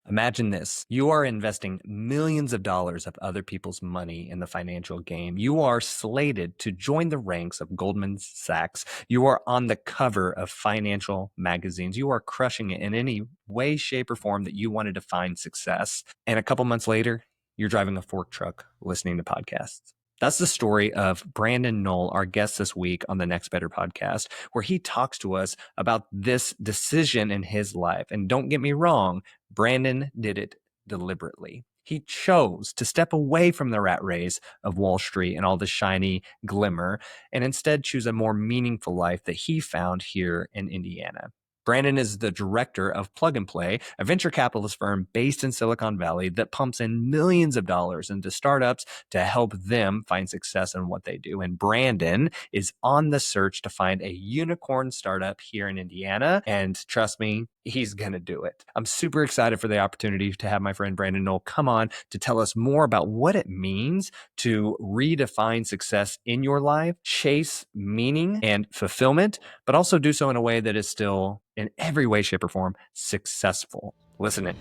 Imagine this. You are investing millions of dollars of other people's money in the financial game. You are slated to join the ranks of Goldman Sachs. You are on the cover of financial magazines. You are crushing it in any way, shape, or form that you want to define success. And a couple months later, you're driving a fork truck listening to podcasts. That's the story of Brandon Noll, our guest this week on the Next Better podcast, where he talks to us about this decision in his life. And don't get me wrong, Brandon did it deliberately. He chose to step away from the rat race of Wall Street and all the shiny glimmer and instead choose a more meaningful life that he found here in Indiana. Brandon is the director of Plug and Play, a venture capitalist firm based in Silicon Valley that pumps in millions of dollars into startups to help them find success in what they do. And Brandon is on the search to find a unicorn startup here in Indiana. And trust me, he's going to do it. I'm super excited for the opportunity to have my friend Brandon Noll come on to tell us more about what it means to redefine success in your life, chase meaning and fulfillment, but also do so in a way that is still in every way, shape, or form successful. Listen in.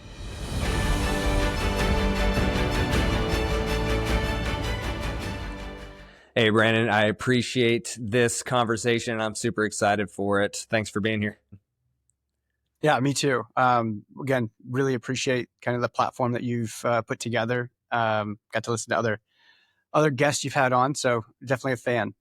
Hey, Brandon, I appreciate this conversation. I'm super excited for it. Thanks for being here. Yeah, me too. Again, really appreciate kind of the platform that you've put together. Got to listen to other guests you've had on, so definitely a fan.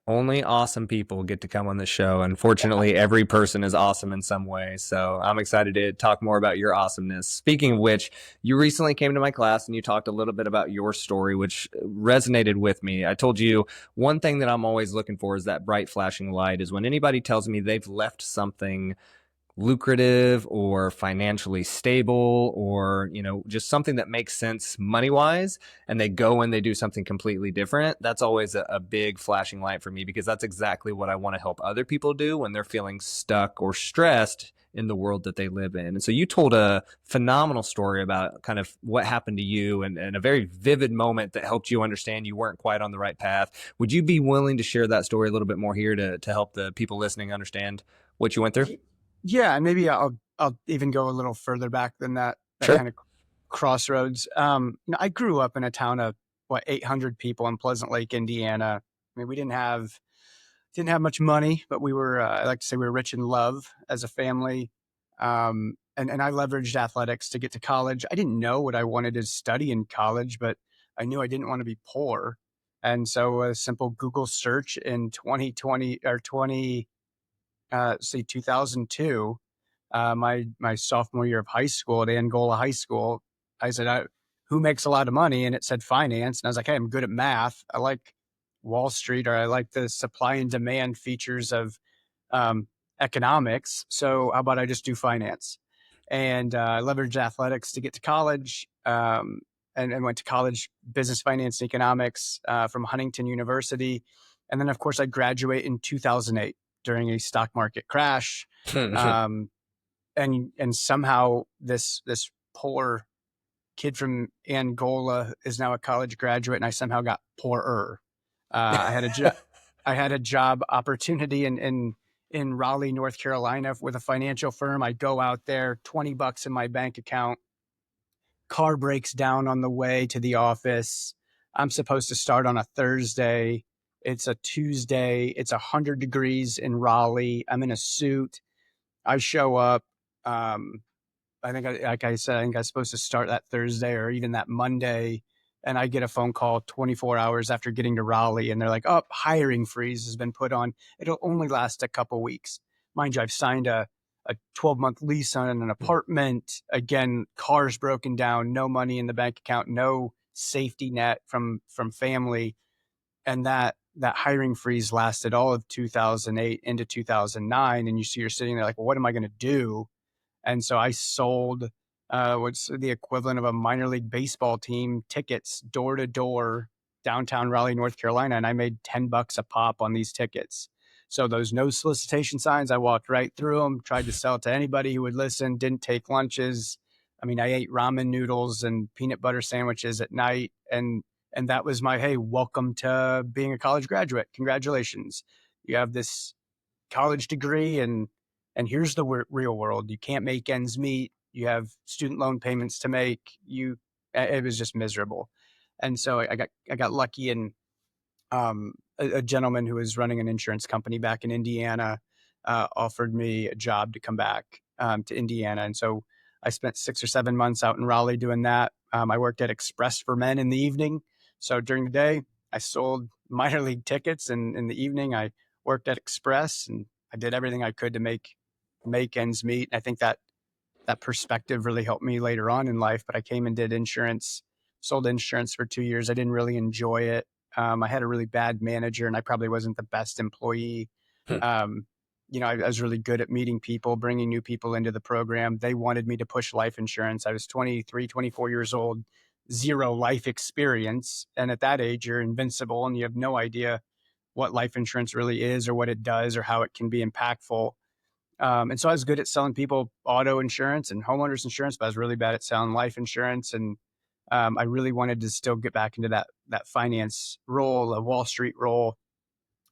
Only awesome people get to come on the show. Unfortunately, every person is awesome in some way. So I'm excited to talk more about your awesomeness. Speaking of which, you recently came to my class and you talked a little bit about your story, which resonated with me. I told you one thing that I'm always looking for is that bright flashing light is when anybody tells me they've left something lucrative or financially stable or, just something that makes sense money-wise, and they go and they do something completely different. That's always a big flashing light for me because that's exactly what I want to help other people do when they're feeling stuck or stressed in the world that they live in. And so you told a phenomenal story about kind of what happened to you and a very vivid moment that helped you understand you weren't quite on the right path. Would you be willing to share that story a little bit more here to help the people listening understand what you went through? Yeah, and maybe I'll even go a little further back than that Sure. kind of crossroads. I grew up in a town of 800 people in Pleasant Lake, Indiana. I mean, we didn't have much money, but we were I like to say we were rich in love as a family. And I leveraged athletics to get to college. I didn't know what I wanted to study in college, but I knew I didn't want to be poor. And so a simple Google search in 2020 or 2002, my sophomore year of high school at Angola High School, I said, who makes a lot of money? And it said finance. And I was like, hey, I'm good at math. I like Wall Street, or I like the supply and demand features of economics. So how about I just do finance? And I leveraged athletics to get to college, and went to college, business, finance, and economics from Huntington University. And then, of course, I graduate in 2008 during a stock market crash. And somehow this poor kid from Angola is now a college graduate, and I somehow got poorer. I had a job opportunity in Raleigh, North Carolina with a financial firm. I go out there, $20 in my bank account. Car breaks down on the way to the office. I'm supposed to start on a Thursday. It's a Tuesday. It's 100 degrees in Raleigh. I'm in a suit. I show up. I think, like I said, I think I was supposed to start that Thursday or even that Monday. And I get a phone call 24 hours after getting to Raleigh. And they're like, oh, hiring freeze has been put on. It'll only last a couple weeks. Mind you, I've signed a 12-month lease on an apartment. Again, cars broken down, no money in the bank account, no safety net from family. And that hiring freeze lasted all of 2008 into 2009. And you're sitting there like, well, what am I going to do? And so I sold what's the equivalent of a minor league baseball team tickets door to door downtown Raleigh, North Carolina. And I made $10 a pop on these tickets. So those no solicitation signs, I walked right through them, tried to sell it to anybody who would listen, didn't take lunches. I mean, I ate ramen noodles and peanut butter sandwiches at night. And that was my, hey, welcome to being a college graduate. Congratulations. You have this college degree and here's the real world. You can't make ends meet. you have student loan payments to make. It was just miserable. And so I got lucky, and a gentleman who was running an insurance company back in Indiana offered me a job to come back to Indiana. And so I spent 6 or 7 months out in Raleigh doing that. I worked at Express for Men in the evening. So during the day, I sold minor league tickets, and in the evening, I worked at Express, and I did everything I could to make ends meet. I think that perspective really helped me later on in life. But I came and did insurance, sold insurance for 2 years. I didn't really enjoy it. I had a really bad manager, and I probably wasn't the best employee. Hmm. Um, I was really good at meeting people, bringing new people into the program. They wanted me to push life insurance. I was 23, 24 years old, zero life experience. And at that age, you're invincible and you have no idea what life insurance really is or what it does or how it can be impactful. And so I was good at selling people auto insurance and homeowners insurance, but I was really bad at selling life insurance. And I really wanted to still get back into that finance role, a Wall Street role.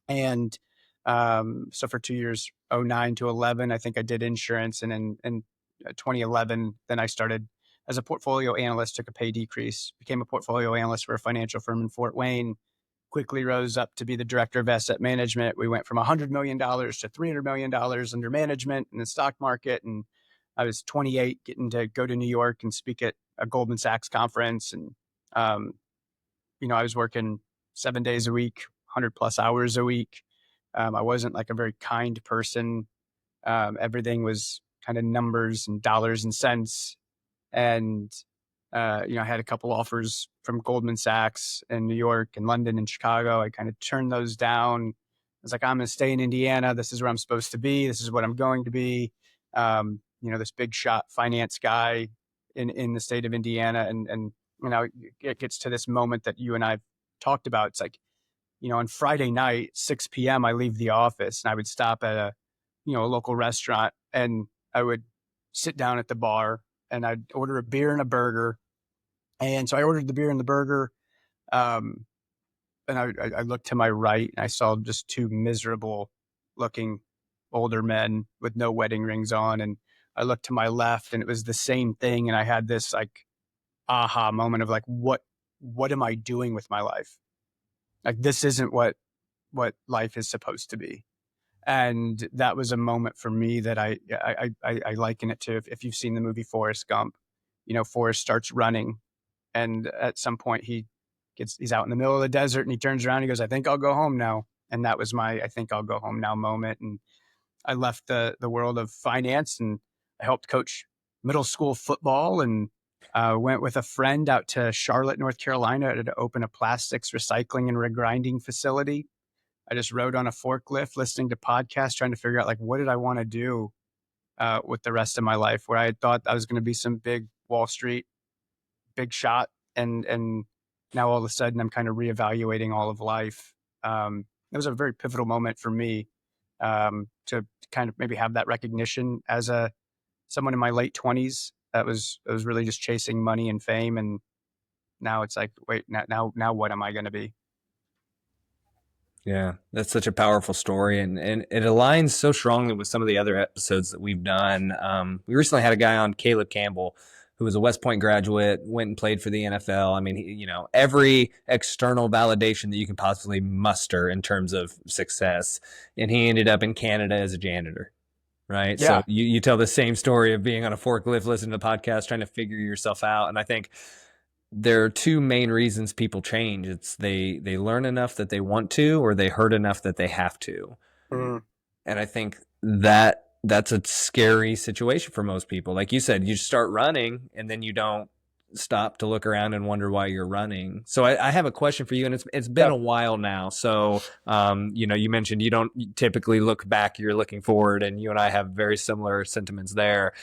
And so for 2 years, '09 to 11, I think I did insurance. And in 2011, then I started as a portfolio analyst, took a pay decrease, became a portfolio analyst for a financial firm in Fort Wayne, quickly rose up to be the director of asset management. We went from $100 million to $300 million under management in the stock market. And I was 28, getting to go to New York and speak at a Goldman Sachs conference. And, um, I was working 7 days a week, 100+ hours a week. I wasn't like a very kind person. Everything was kind of numbers and dollars and cents. And, I had a couple offers from Goldman Sachs in New York and London and Chicago. I kind of turned those down. I was like, I'm going to stay in Indiana. This is where I'm supposed to be. This is what I'm going to be. This big shot finance guy in the state of Indiana. And it gets to this moment that you and I've talked about. It's like, on Friday night, 6 p.m., I leave the office and I would stop at a local restaurant, and I would sit down at the bar and I'd order a beer and a burger. And so I ordered the beer and the burger. Um, and I looked to my right and I saw just two miserable looking older men with no wedding rings on. And I looked to my left and it was the same thing. And I had this like aha moment of like, what am I doing with my life? Like, this isn't what life is supposed to be. And that was a moment for me that I liken it to, if you've seen the movie Forrest Gump. Forrest starts running, and at some point he's out in the middle of the desert and he turns around and he goes, I think I'll go home now. And that was my I think I'll go home now moment. And I left the world of finance and I helped coach middle school football, and went with a friend out to Charlotte, North Carolina to open a plastics recycling and regrinding facility. I just rode on a forklift, listening to podcasts, trying to figure out like, what did I want to do with the rest of my life, where I had thought I was going to be some big Wall Street, big shot. And now all of a sudden I'm kind of reevaluating all of life. It was a very pivotal moment for me to kind of maybe have that recognition as someone in my late 20s that was really just chasing money and fame. And now it's like, wait, now what am I going to be? Yeah, that's such a powerful story, and it aligns so strongly with some of the other episodes that we've done. We recently had a guy on, Caleb Campbell, who was a West Point graduate, went and played for the NFL. I mean, every external validation that you can possibly muster in terms of success, and he ended up in Canada as a janitor. Right. So Yeah. you tell the same story of being on a forklift, listening to podcasts, trying to figure yourself out. And I think there are two main reasons people change. It's they learn enough that they want to, or they hurt enough that they have to. Mm. And I think that's a scary situation for most people. Like you said, you start running and then you don't stop to look around and wonder why you're running. So I have a question for you, and it's been Yeah. a while now. So you mentioned you don't typically look back, you're looking forward, and you and I have very similar sentiments there.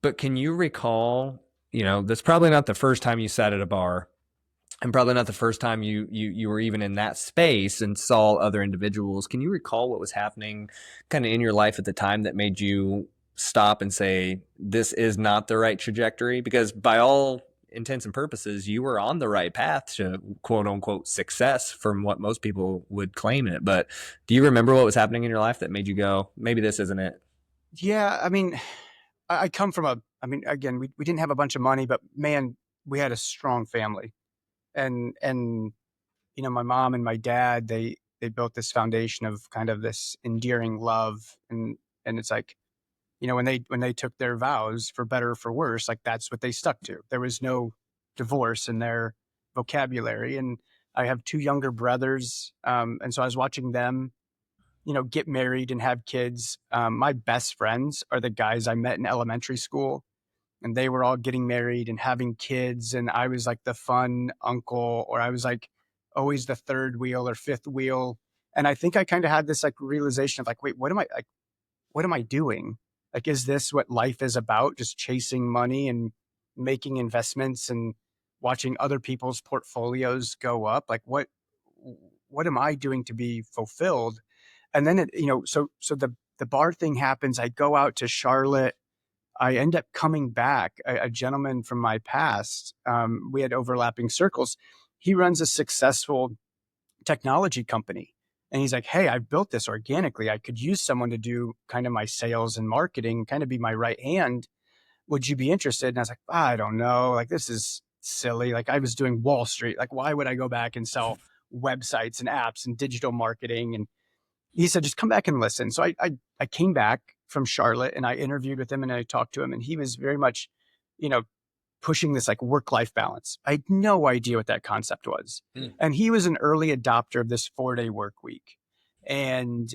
But can you recall, that's probably not the first time you sat at a bar, and probably not the first time you were even in that space and saw other individuals. Can you recall what was happening kind of in your life at the time that made you stop and say, this is not the right trajectory? Because by all intents and purposes, you were on the right path to quote unquote success from what most people would claim it. But do you remember what was happening in your life that made you go, maybe this isn't it? Yeah. I mean, I come from I mean, again, we didn't have a bunch of money, but man, we had a strong family. And you know, my mom and my dad, they built this foundation of kind of this endearing love. And it's like, you know, when they took their vows, for better or for worse, like that's what they stuck to. There was no divorce in their vocabulary. And I have two younger brothers. And so I was watching them, you know, get married and have kids. My best friends are the guys I met in elementary school, and they were all getting married and having kids. And I was like the fun uncle, or I was like always the third wheel or fifth wheel. And I think I kind of had this like realization of like, wait, what am I doing? Like, is this what life is about? Just chasing money and making investments and watching other people's portfolios go up? Like, what am I doing to be fulfilled? And then you know, so the bar thing happens. I go out to Charlotte. I end up coming back. A gentleman from my past, we had overlapping circles. He runs a successful technology company. And he's like, hey, I built this organically. I could use someone to do kind of my sales and marketing, kind of be my right hand. Would you be interested? And I was like, I don't know. Like, this is silly. Like, I was doing Wall Street. Like, why would I go back and sell websites and apps and digital marketing? And he said, just come back and listen. So I came back from Charlotte and I interviewed with him and I talked to him. And he was very much, you know, pushing this like work-life balance. I had no idea what that concept was. Mm. And he was an early adopter of this 4-day work week. And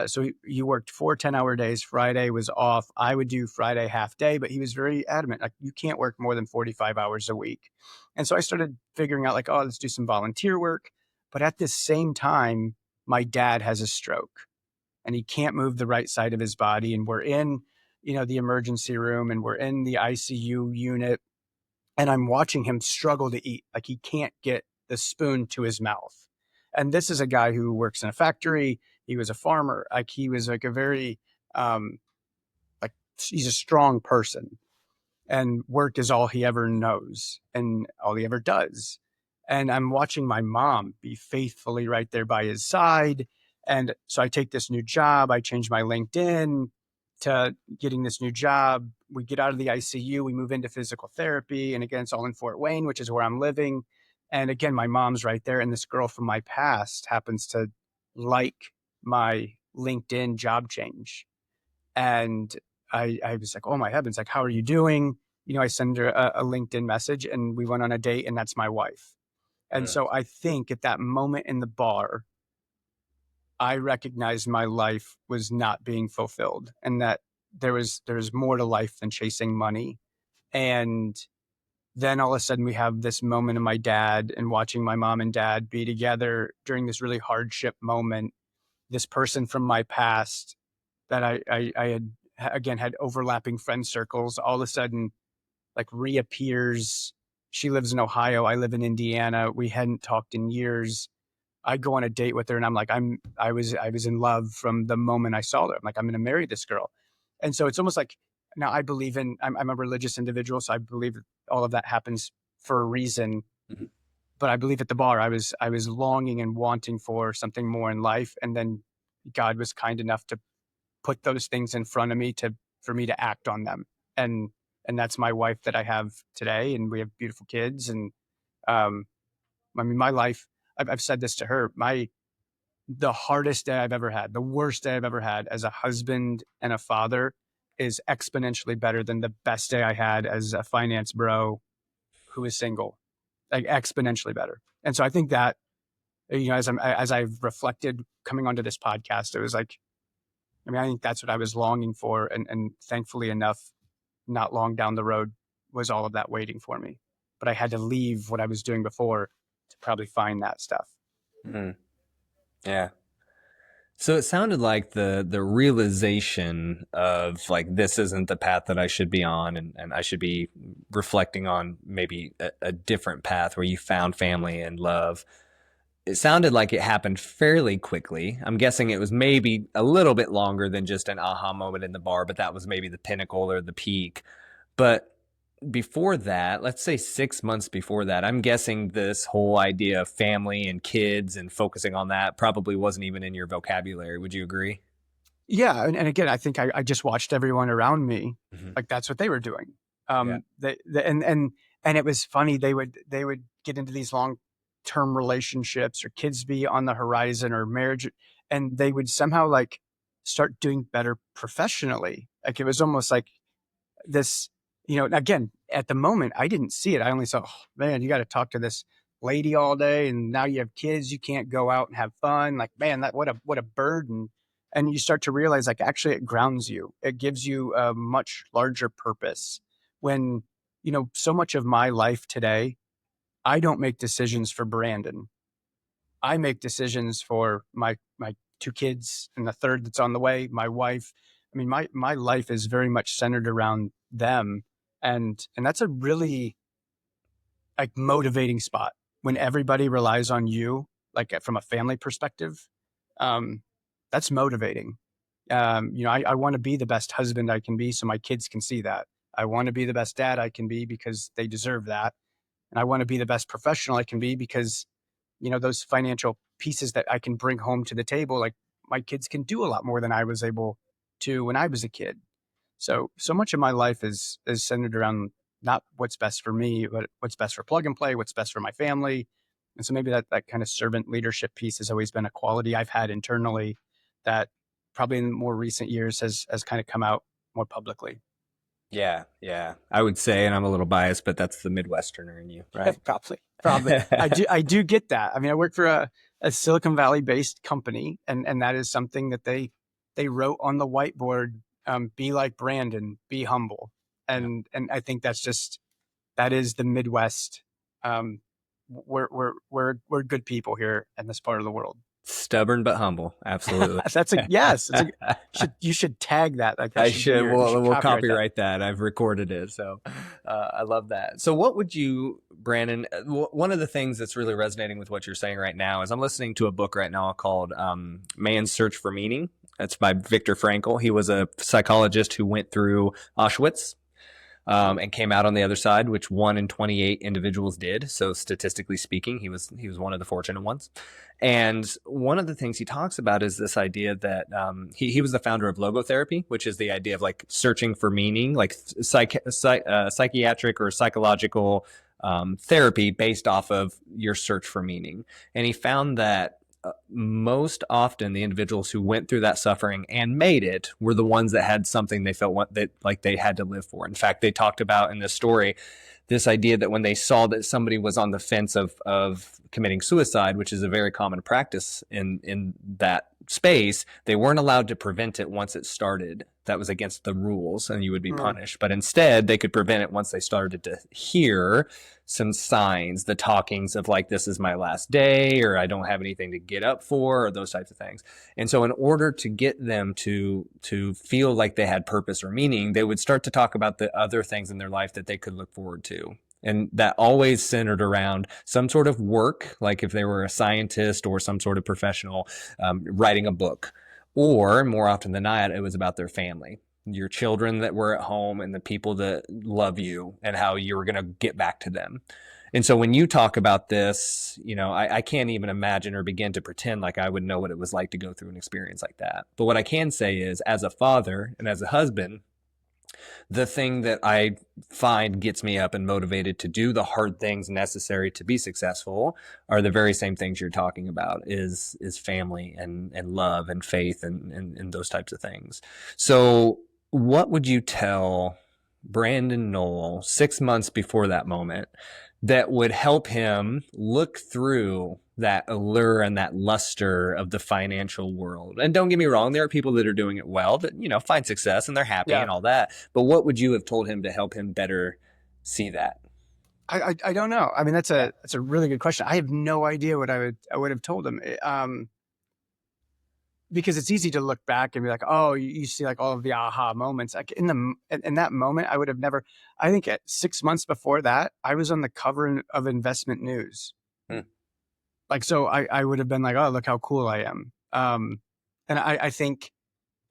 so he worked 4 10-hour days. Friday was off. I would do Friday half day, but he was very adamant. Like, you can't work more than 45 hours a week. And so I started figuring out like, oh, let's do some volunteer work. But at the same time, my dad has a stroke and he can't move the right side of his body. And we're in, you know, the emergency room and we're in the ICU unit, and I'm watching him struggle to eat. Like, he can't get the spoon to his mouth. And this is a guy who works in a factory. He was a farmer. Like, he was like a very, like, he's a strong person, and work is all he ever knows and all he ever does. And I'm watching my mom be faithfully right there by his side. And so I take this new job. I change my LinkedIn to getting this new job. We get out of the ICU, we move into physical therapy. And again, it's all in Fort Wayne, which is where I'm living. And again, my mom's right there. And this girl from my past happens to like my LinkedIn job change. And I was like, oh my heavens, like, how are you doing? You know, I send her a LinkedIn message and we went on a date, and that's my wife. And so I think at that moment in the bar, I recognized my life was not being fulfilled, and that there was more to life than chasing money. And then all of a sudden we have this moment of my dad and watching my mom and dad be together during this really hardship moment. This person from my past that I had, again, had overlapping friend circles, all of a sudden like reappears. She lives in Ohio. I live in Indiana. We hadn't talked in years. I go on a date with her and I'm like, I was in love from the moment I saw her. I'm like, I'm going to marry this girl. And so it's almost like, now I believe in, I'm a religious individual. So I believe that all of that happens for a reason. Mm-hmm. But I believe at the bar, I was longing and wanting for something more in life. And then God was kind enough to put those things in front of me for me to act on them. And that's my wife that I have today. And we have beautiful kids. And, I mean, my life, I've said this to her, the hardest day I've ever had, the worst day I've ever had as a husband and a father is exponentially better than the best day I had as a finance bro who is single, like exponentially better. And so I think that, you know, as I've reflected coming onto this podcast, it was like, I mean, I think that's what I was longing for. And thankfully enough, not long down the road was all of that waiting for me. But I had to leave what I was doing before to probably find that stuff. Mm-hmm. Yeah. So it sounded like the realization of like, this isn't the path that I should be on, and I should be reflecting on maybe a different path where you found family and love. It sounded like it happened fairly quickly. I'm guessing it was maybe a little bit longer than just an aha moment in the bar, but that was maybe the pinnacle or the peak. But before that, let's say 6 months before that, I'm guessing this whole idea of family and kids and focusing on that probably wasn't even in your vocabulary. Would you agree? Yeah, and again, I think I just watched everyone around me, Mhm. like that's what they were doing. Yeah. And it was funny. They would get into these long term relationships, or kids be on the horizon, or marriage, and they would somehow like start doing better professionally. Like it was almost like this, again, at the moment, I didn't see it. I only saw, oh, man, you got to talk to this lady all day, and now you have kids, you can't go out and have fun. Like, man, that what a burden. And you start to realize, like, actually, it grounds you. It gives you a much larger purpose. When so much of my life today, I don't make decisions for Brandon. I make decisions for my two kids and the third that's on the way, my wife. I mean, my life is very much centered around them, and that's a really like motivating spot when everybody relies on you, like from a family perspective. Um, that's motivating. I want to be the best husband I can be, so my kids can see that. I want to be the best dad I can be because they deserve that, and I want to be the best professional I can be because those financial pieces that I can bring home to the table, like my kids can do a lot more than I was able to when I was a kid. So much of my life is centered around not what's best for me, but what's best for Plug and Play, what's best for my family. And so maybe that kind of servant leadership piece has always been a quality I've had internally that probably in more recent years has kind of come out more publicly. Yeah, yeah. I would say, and I'm a little biased, but that's the Midwesterner in you, right? Probably. I do get that. I mean, I work for a Silicon Valley based company, and that is something that they wrote on the whiteboard. Be like Brandon, be humble, Yeah. and I think that is the Midwest. Um, we're good people here in this part of the world. Stubborn but humble. Absolutely. That's a yes. You should tag that. Like that I should be should. you should We'll copyright that. copyright that. I've recorded it, so I love that. So, what would you, Brandon? One of the things that's really resonating with what you're saying right now is I'm listening to a book right now called "Man's Search for Meaning." That's by Viktor Frankl. He was a psychologist who went through Auschwitz and came out on the other side, which 1 in 28 individuals did. So statistically speaking, he was one of the fortunate ones. And one of the things he talks about is this idea that he was the founder of logotherapy, which is the idea of like searching for meaning, like psychiatric or psychological therapy based off of your search for meaning. And he found that most often the individuals who went through that suffering and made it were the ones that had something they felt that like they had to live for. In fact, they talked about in this story this idea that when they saw that somebody was on the fence of committing suicide, which is a very common practice in that space, they weren't allowed to prevent it once it started. That was against the rules and you would be Mm. punished. But instead, they could prevent it once they started to hear some signs, the talkings of like, this is my last day, or I don't have anything to get up for, or those types of things. And so in order to get them to feel like they had purpose or meaning, they would start to talk about the other things in their life that they could look forward to. And that always centered around some sort of work, like if they were a scientist or some sort of professional, writing a book. Or more often than not, it was about their family, your children that were at home and the people that love you and how you were going to get back to them. And so when you talk about this, I can't even imagine or begin to pretend like I would know what it was like to go through an experience like that. But what I can say is, as a father and as a husband, the thing that I find gets me up and motivated to do the hard things necessary to be successful are the very same things you're talking about is family and love and faith and those types of things. So what would you tell Brandon Noll 6 months before that moment that would help him look through that allure and that luster of the financial world? And don't get me wrong, there are people that are doing it well that, find success and they're happy Yeah. and all that. But what would you have told him to help him better see that? I don't know. I mean, that's Yeah. a really good question. I have no idea what I would have told him. Because it's easy to look back and be like, oh, you see like all of the aha moments. Like in that moment, I would have never. I think at 6 months before that, I was on the cover of Investment News. Hmm. Like, so I would have been like, oh, look how cool I am. And I think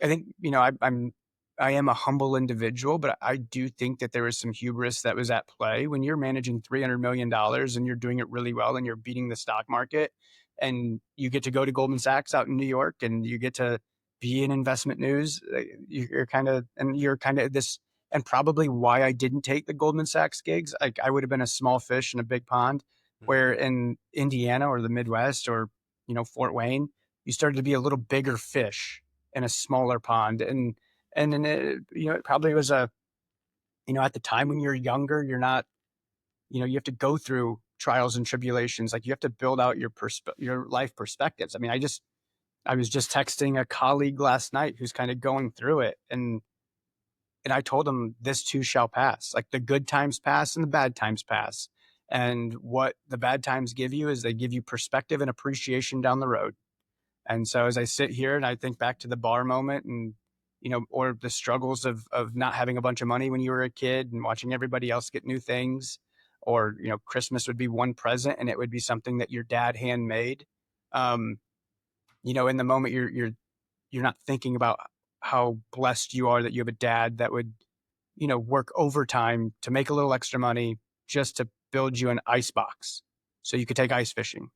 I am a humble individual, but I do think that there was some hubris that was at play when you're managing $300 million and you're doing it really well and you're beating the stock market, and you get to go to Goldman Sachs out in New York, and you get to be in investment news. You're kind of, this, and probably why I didn't take the Goldman Sachs gigs. Like I would have been a small fish in a big pond, Mhm. where in Indiana or the Midwest or, Fort Wayne, you started to be a little bigger fish in a smaller pond. And then it probably was at the time when you're younger, you're not, you have to go through trials and tribulations. Like you have to build out your life perspectives. I mean, I was just texting a colleague last night who's kind of going through it, and I told him this too shall pass. Like the good times pass and the bad times pass. And what the bad times give you is they give you perspective and appreciation down the road. And so as I sit here and I think back to the bar moment and, or the struggles of not having a bunch of money when you were a kid and watching everybody else get new things, or, Christmas would be one present and it would be something that your dad handmade. Um, in the moment you're not thinking about how blessed you are that you have a dad that would, work overtime to make a little extra money just to build you an ice box so you could take ice fishing.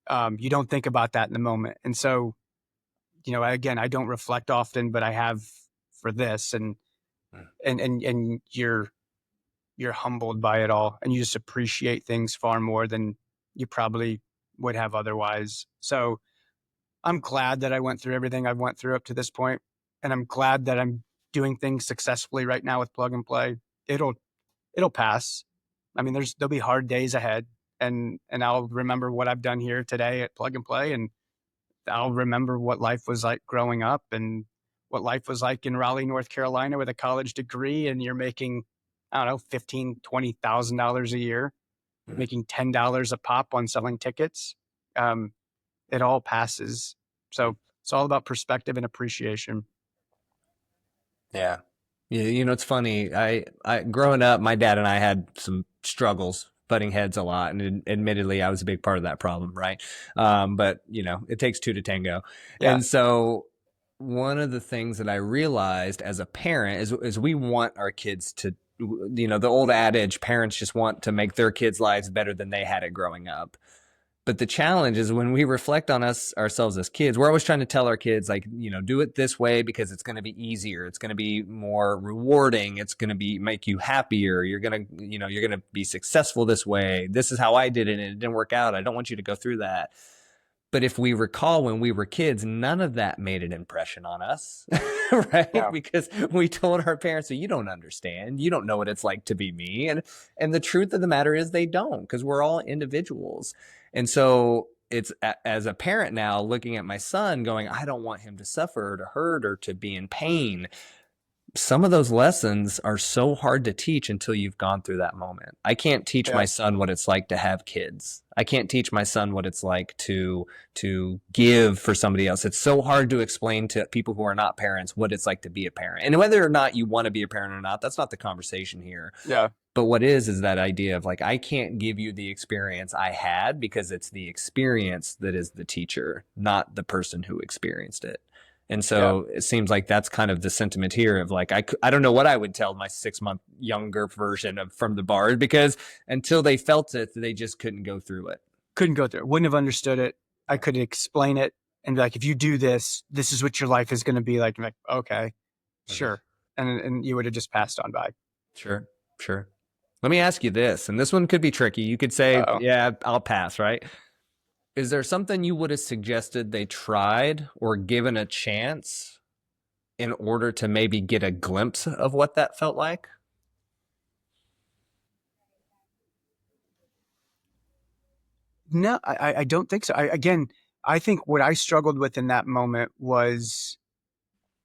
You don't think about that in the moment. And so, again, I don't reflect often, but I have for this, Mm. and you're humbled by it all, and you just appreciate things far more than you probably would have otherwise. So I'm glad that I went through everything I've went through up to this point, and I'm glad that I'm doing things successfully right now with Plug and Play. It'll pass. I mean, there'll be hard days ahead, and I'll remember what I've done here today at Plug and Play, and I'll remember what life was like growing up and what life was like in Raleigh, North Carolina with a college degree, and you're making, I don't know, $15,000-$20,000 a year, Mm. making $10 a pop on selling tickets. Um, it all passes. Mm. So it's all about perspective and appreciation. Yeah. Yeah, it's funny. I growing up, my dad and I had some struggles, butting heads a lot, and admittedly, I was a big part of that problem, right? But it takes two to tango, Yeah. and so one of the things that I realized as a parent is we want our kids to, the old adage, parents just want to make their kids' lives better than they had it growing up. But the challenge is when we reflect on ourselves as kids, we're always trying to tell our kids, like, do it this way because it's going to be easier, it's going to be more rewarding, it's going to be make you happier, you're going to be successful this way, this is how I did it and it didn't work out, I don't want you to go through that. But if we recall when we were kids, none of that made an impression on us, right? Yeah. Because we told our parents, well, you don't understand. You don't know what it's like to be me. And the truth of the matter is they don't, because we're all individuals. And so it's as a parent now looking at my son going, I don't want him to suffer or to hurt or to be in pain. Some of those lessons are so hard to teach until you've gone through that moment. I can't teach my Yeah. son what it's like to have kids. I can't teach my son what it's like to give for somebody else. It's so hard to explain to people who are not parents what it's like to be a parent. And whether or not you want to be a parent or not, that's not the conversation here. Yeah. But what is that idea of like, I can't give you the experience I had because it's the experience that is the teacher, not the person who experienced it. And Yeah. so it seems like that's kind of the sentiment here of like, I don't know what I would tell my 6 month younger version of from the bars, because until they felt it, they just couldn't go through it. Couldn't go through it. Wouldn't have understood it. I could explain it and be like, if you do this, this is what your life is going to be like. I'm like, okay, Okay. sure. And you would have just passed on by. Sure. Sure. Let me ask you this, and this one could be tricky. You could say, Uh-oh. yeah, I'll pass, right? Is there something you would have suggested they tried or given a chance in order to maybe get a glimpse of what that felt like? No, I don't think so. I think what I struggled with in that moment was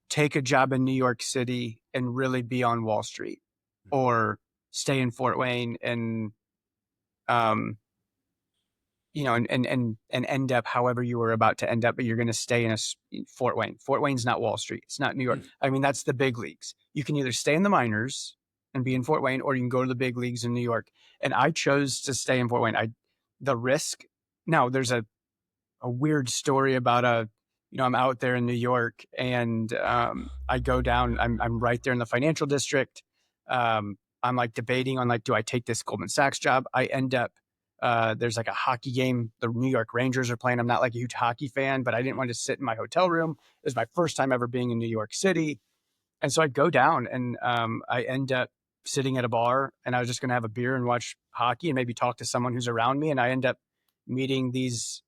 take a job in New York City and really be on Wall Street, or stay in Fort Wayne and, um, and end up however you were about to end up, but you're going to stay in Fort Wayne. Fort Wayne's not Wall Street. It's not New York. I mean, that's the big leagues. You can either stay in the minors and be in Fort Wayne, or you can go to the big leagues in New York. And I chose to stay in Fort Wayne. The risk. Now, there's a weird story about I'm out there in New York, and I go down. I'm right there in the financial district. I'm like debating on like, do I take this Goldman Sachs job? I end up There's like a hockey game. The New York Rangers are playing. I'm not like a huge hockey fan, but I didn't want to sit in my hotel room. It was my first time ever being in New York City. And so I go down and I end up sitting at a bar and I was just going to have a beer and watch hockey and maybe talk to someone who's around me. And I end up meeting these,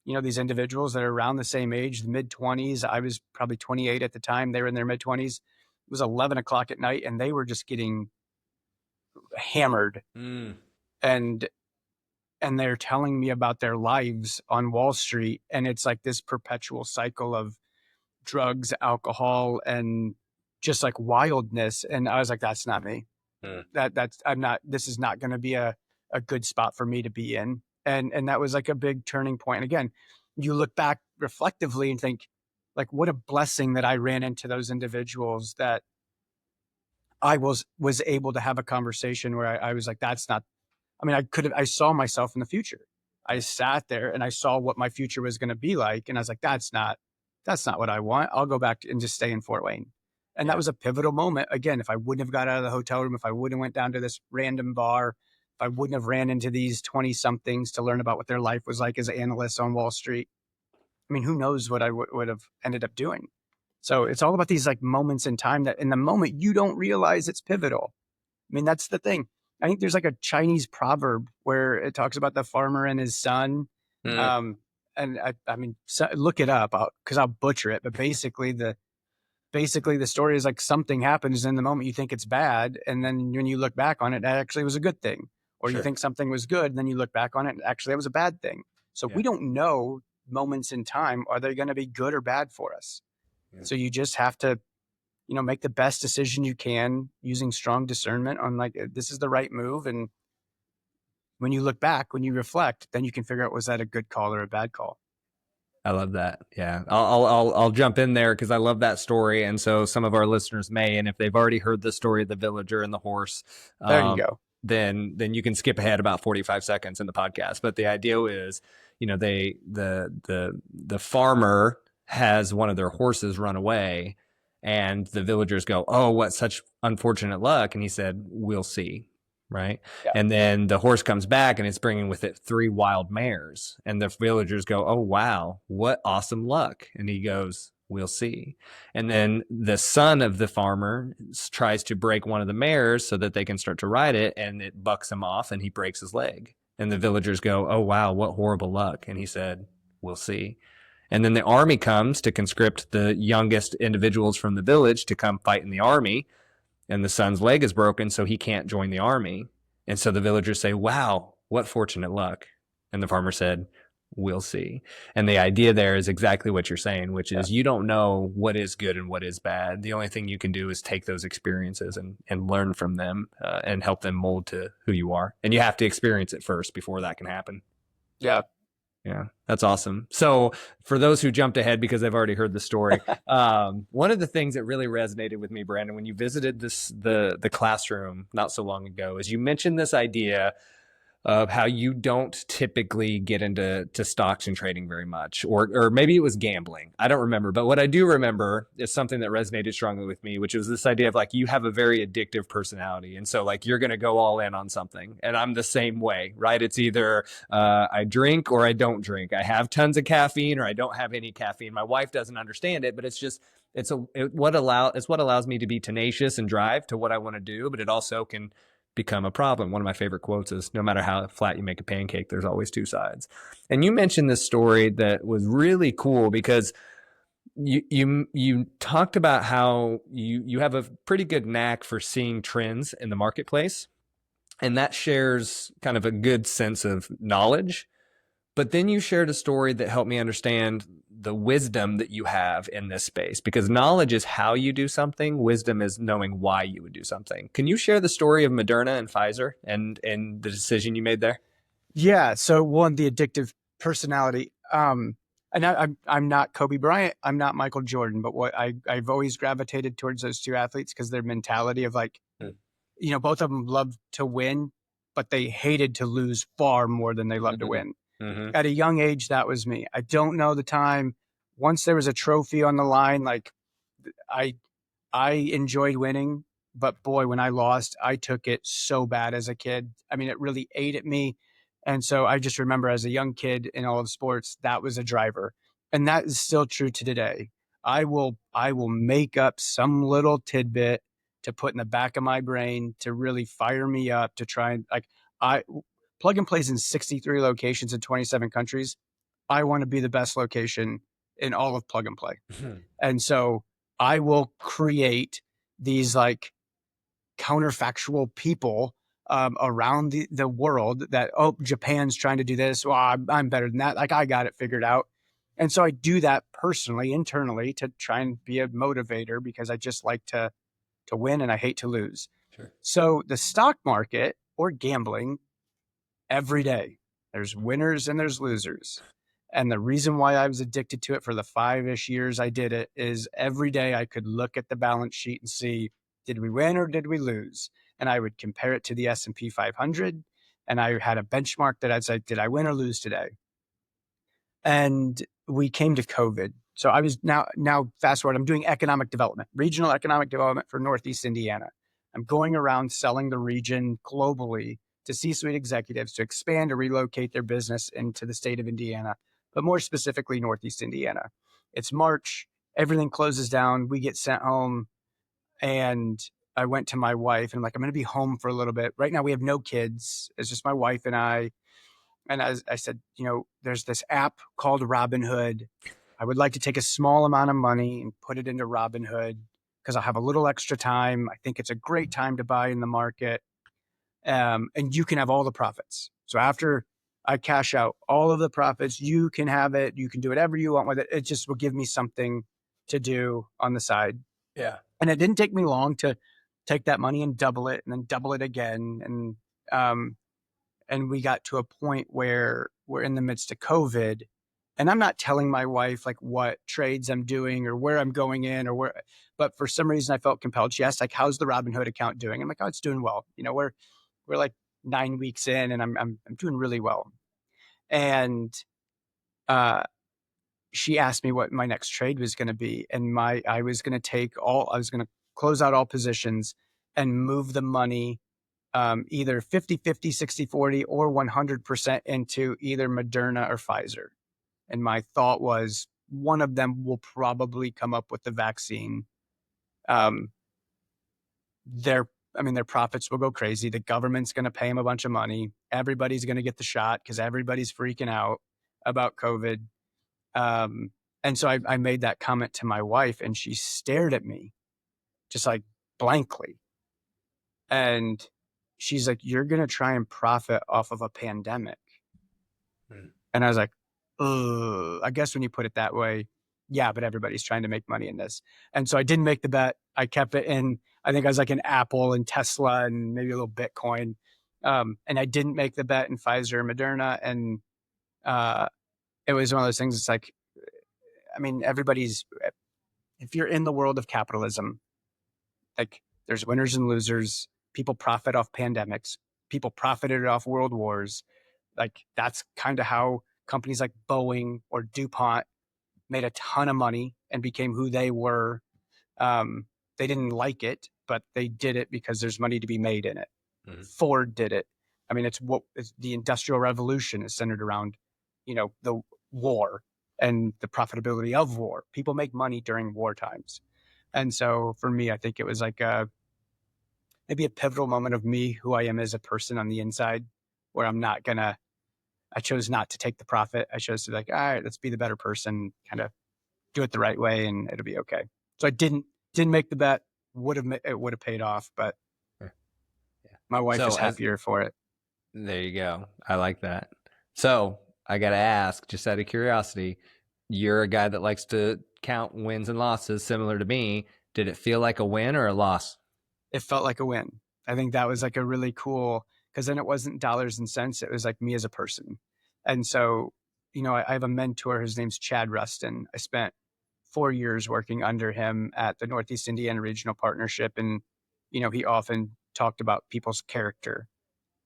these individuals that are around the same age, the mid-20s. I was probably 28 at the time. They were in their mid-20s. It was 11 o'clock at night and they were just getting hammered. And they're telling me about their lives on Wall Street. And it's like this perpetual cycle of drugs, alcohol, and just like wildness. And I was like, that's not me. This is not going to be a good spot for me to be in. And that was like a big turning point. And again, you look back reflectively and think like, what a blessing that I ran into those individuals, that I was able to have a conversation where I was like, I saw myself in the future. I sat there and I saw what my future was going to be like. And I was like, that's not what I want. I'll go back and just stay in Fort Wayne. And that was a pivotal moment. Again, if I wouldn't have got out of the hotel room, if I wouldn't have went down to this random bar, if I wouldn't have ran into these 20 somethings to learn about what their life was like as analysts on Wall Street, I mean, who knows what I would have ended up doing. So it's all about these like moments in time that in the moment you don't realize it's pivotal. I mean, that's the thing. I think there's like a Chinese proverb where it talks about the farmer and his son. And I mean, look it up because I'll butcher it. But basically the story is like something happens in the moment you think it's bad. And then when you look back on it, that actually was a good thing. Or you think something was good, and then you look back on it, and actually that was a bad thing. So we don't know moments in time, are they going to be good or bad for us? So you just have to, make the best decision you can using strong discernment on like, this is the right move. And when you look back, when you reflect, then you can figure out, was that a good call or a bad call? I love that. Yeah, I'll jump in there because I love that story, and so some of our listeners may, and if they've already heard the story of the villager and the horse, there you go. Then you can skip ahead about 45 seconds in the podcast. But the idea is, the farmer has one of their horses run away, and the villagers go, "Oh, what such unfortunate luck!" And he said, "We'll see." Right. Yeah. And then the horse comes back and it's bringing with it 3 wild mares. And the villagers go, "Oh, wow, what awesome luck." And he goes, "We'll see." And then the son of the farmer tries to break one of the mares so that they can start to ride it. And it bucks him off and he breaks his leg. And the villagers go, "Oh, wow, what horrible luck." And he said, "We'll see." And then the army comes to conscript the youngest individuals from the village to come fight in the army. And the son's leg is broken, so he can't join the army. And so the villagers say, "Wow, what fortunate luck." And the farmer said, "We'll see." And the idea there is exactly what you're saying, which is you don't know what is good and what is bad. The only thing you can do is take those experiences and learn from them and help them mold to who you are. And you have to experience it first before that can happen. Yeah. Yeah, that's awesome. So for those who jumped ahead because they've already heard the story, one of the things that really resonated with me, Brandon, when you visited the classroom not so long ago, is you mentioned this idea of how you don't typically get into stocks and trading very much, or maybe it was gambling. I don't remember. But what I do remember is something that resonated strongly with me, which was this idea of like, you have a very addictive personality. And so like, you're going to go all in on something. And I'm the same way, right? It's either I drink or I don't drink. I have tons of caffeine or I don't have any caffeine. My wife doesn't understand it, but it's just, it's what allows me to be tenacious and drive to what I want to do. But it also can become a problem. One of my favorite quotes is, "No matter how flat you make a pancake, there's always 2 sides." And you mentioned this story that was really cool because you talked about how you have a pretty good knack for seeing trends in the marketplace, and that shares kind of a good sense of knowledge. But then you shared a story that helped me understand the wisdom that you have in this space, because knowledge is how you do something. Wisdom is knowing why you would do something. Can you share the story of Moderna and Pfizer and the decision you made there? Yeah. So one, the addictive personality. And I'm not Kobe Bryant. I'm not Michael Jordan, but I've always gravitated towards those 2 athletes because their mentality of like, both of them love to win, but they hated to lose far more than they love to win. Mm-hmm. At a young age, that was me. I don't know the time. Once there was a trophy on the line, like I enjoyed winning, but boy, when I lost, I took it so bad as a kid. I mean, it really ate at me. And so I just remember as a young kid in all of sports, that was a driver. And that is still true to today. I will make up some little tidbit to put in the back of my brain to really fire me up to try and like I plug and plays in 63 locations in 27 countries. I want to be the best location in all of plug and play. And so I will create these like counterfactual people around the world that, oh, Japan's trying to do this. Well, I'm better than that. Like I got it figured out. And so I do that personally, internally to try and be a motivator because I just like to win and I hate to lose. Sure. So the stock market or gambling every day, there's winners and there's losers. And the reason why I was addicted to it for the 5-ish years I did it is every day I could look at the balance sheet and see, did we win or did we lose? And I would compare it to the S&P 500. And I had a benchmark that I'd say, did I win or lose today? And we came to COVID. So I was now fast forward, I'm doing economic development, regional economic development for Northeast Indiana. I'm going around selling the region globally to C-suite executives to expand or relocate their business into the state of Indiana, but more specifically, Northeast Indiana. It's March, everything closes down, we get sent home, and I went to my wife and I'm like, I'm going to be home for a little bit. Right now, we have no kids. It's just my wife and I. And I said, there's this app called Robinhood. I would like to take a small amount of money and put it into Robinhood because I'll have a little extra time. I think it's a great time to buy in the market. And you can have all the profits. So after I cash out all of the profits, you can have it. You can do whatever you want with it. It just will give me something to do on the side. Yeah. And it didn't take me long to take that money and double it and then double it again. And we got to a point where we're in the midst of COVID. And I'm not telling my wife like what trades I'm doing or where I'm going in or where, but for some reason I felt compelled. She asked like, how's the Robinhood account doing? I'm like, oh, it's doing well. We're like 9 weeks in and I'm doing really well. And uh, she asked me what my next trade was going to be. And I was going to close out all positions and move the money either 50-50, 60-40, or 100% into either Moderna or Pfizer. And my thought was one of them will probably come up with the vaccine. Um, their profits will go crazy. The government's going to pay them a bunch of money. Everybody's going to get the shot because everybody's freaking out about COVID. And so I made that comment to my wife and she stared at me just like blankly. And she's like, you're going to try and profit off of a pandemic. And I was like, I guess when you put it that way, yeah, but everybody's trying to make money in this. And so I didn't make the bet. I kept it in, I think I was like in Apple and Tesla and maybe a little Bitcoin. And I didn't make the bet in Pfizer and Moderna. And it was one of those things. It's like, if you're in the world of capitalism, like there's winners and losers. People profit off pandemics. People profited off world wars. Like that's kind of how companies like Boeing or DuPont made a ton of money and became who they were. They didn't like it, but they did it because there's money to be made in it. Mm-hmm. Ford did it. I mean, it's the Industrial Revolution is centered around, the war and the profitability of war. People make money during war times. And so for me, I think it was like maybe a pivotal moment of me, who I am as a person on the inside, where I chose not to take the profit. I chose to be like, all right, let's be the better person, kind of do it the right way and it'll be okay. So I didn't make the bet. It would have paid off, but my wife is happier for it. There you go. I like that. So I got to ask, just out of curiosity, you're a guy that likes to count wins and losses similar to me. Did it feel like a win or a loss? It felt like a win. I think that was like a really cool, because then it wasn't dollars and cents. It was like me as a person. And so, I have a mentor. His name's Chad Rustin. I spent 4 years working under him at the Northeast Indiana Regional Partnership. And, he often talked about people's character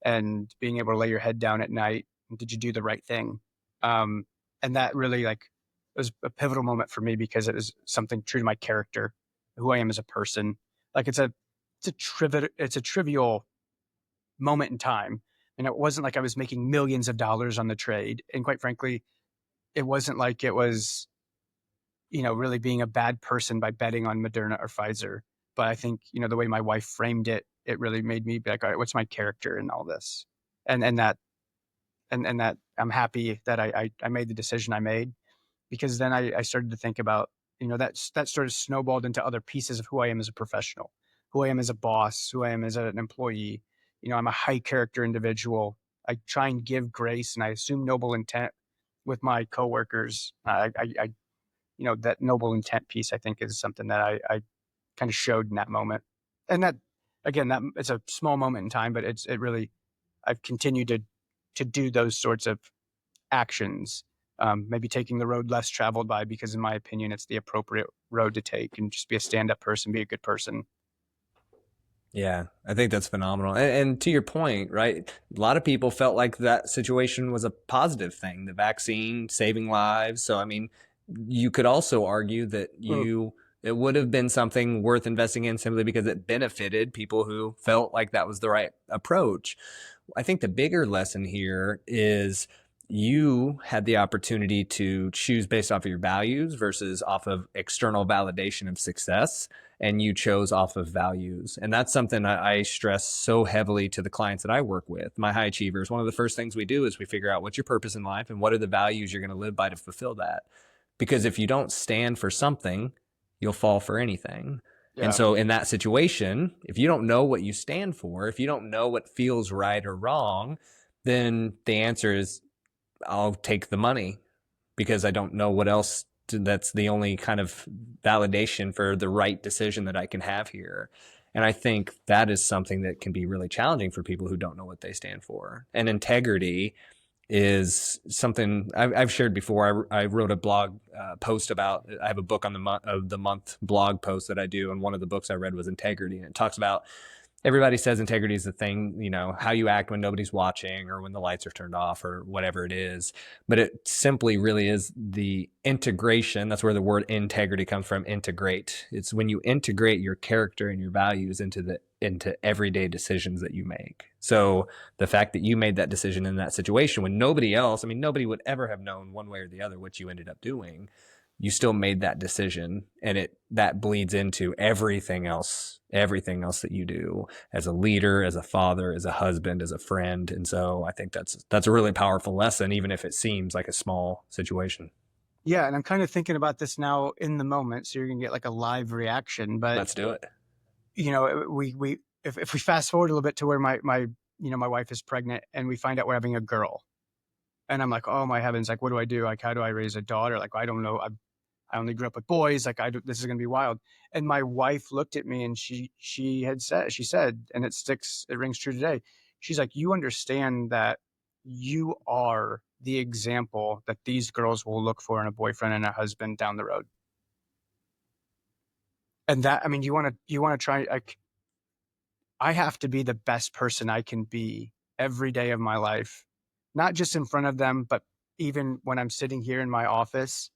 and being able to lay your head down at night. Did you do the right thing? And that really it was a pivotal moment for me because it was something true to my character, who I am as a person. Like it's a trivial moment in time, And it wasn't like I was making millions of dollars on the trade. And quite frankly, it wasn't like it was, really being a bad person by betting on Moderna or Pfizer. But I think, the way my wife framed it, it really made me be like, all right, what's my character in all this? And that, and that I'm happy that I made the decision I made, because then I started to think about, that sort of snowballed into other pieces of who I am as a professional, who I am as a boss, who I am as an employee. I'm a high character individual. I try and give grace and I assume noble intent with my coworkers. That noble intent piece, I think, is something that I kind of showed in that moment. And that, again, that it's a small moment in time, but it really, I've continued to do those sorts of actions, maybe taking the road less traveled by, because in my opinion, it's the appropriate road to take, and just be a stand-up person, be a good person. Yeah, I think that's phenomenal. And to your point, right? A lot of people felt like that situation was a positive thing, the vaccine saving lives. So, I mean, you could also argue that Mm. it would have been something worth investing in simply because it benefited people who felt like that was the right approach. I think the bigger lesson here is you had the opportunity to choose based off of your values versus off of external validation of success, and you chose off of values. And that's something I stress so heavily to the clients that I work with, my high achievers. One of the first things we do is we figure out what's your purpose in life and what are the values you're going to live by to fulfill that. Because if you don't stand for something, you'll fall for anything. And Yeah. so in that situation, if you don't know what you stand for, if you don't know what feels right or wrong, then the answer is I'll take the money because I don't know what else that's the only kind of validation for the right decision that I can have here. And I think that is something that can be really challenging for people who don't know what they stand for. And integrity is something I've shared before. I wrote a blog post about. I have a book on the month blog post that I do, and one of the books I read was integrity, and it talks about everybody says integrity is the thing, how you act when nobody's watching or when the lights are turned off or whatever it is. But it simply really is the integration. That's where the word integrity comes from, integrate. It's when you integrate your character and your values into everyday decisions that you make. So the fact that you made that decision in that situation when nobody else, I mean, nobody would ever have known one way or the other what you ended up doing, you still made that decision, and that bleeds into everything else that you do as a leader, as a father, as a husband, as a friend. And so I think that's a really powerful lesson, even if it seems like a small situation. Yeah, and I'm kind of thinking about this now in the moment, so you're gonna get like a live reaction. But Let's do it. we if we fast forward a little bit to where my wife is pregnant and we find out we're having a girl, and I'm like, oh my heavens, like what do I do? Like how do I raise a daughter? Like I don't know. I only grew up with boys. Like this is gonna be wild. And my wife looked at me and she said, and it rings true today. She's like, you understand that you are the example that these girls will look for in a boyfriend and a husband down the road. And that, I mean, you want to try, like, I have to be the best person I can be every day of my life, not just in front of them, but even when I'm sitting here in my office,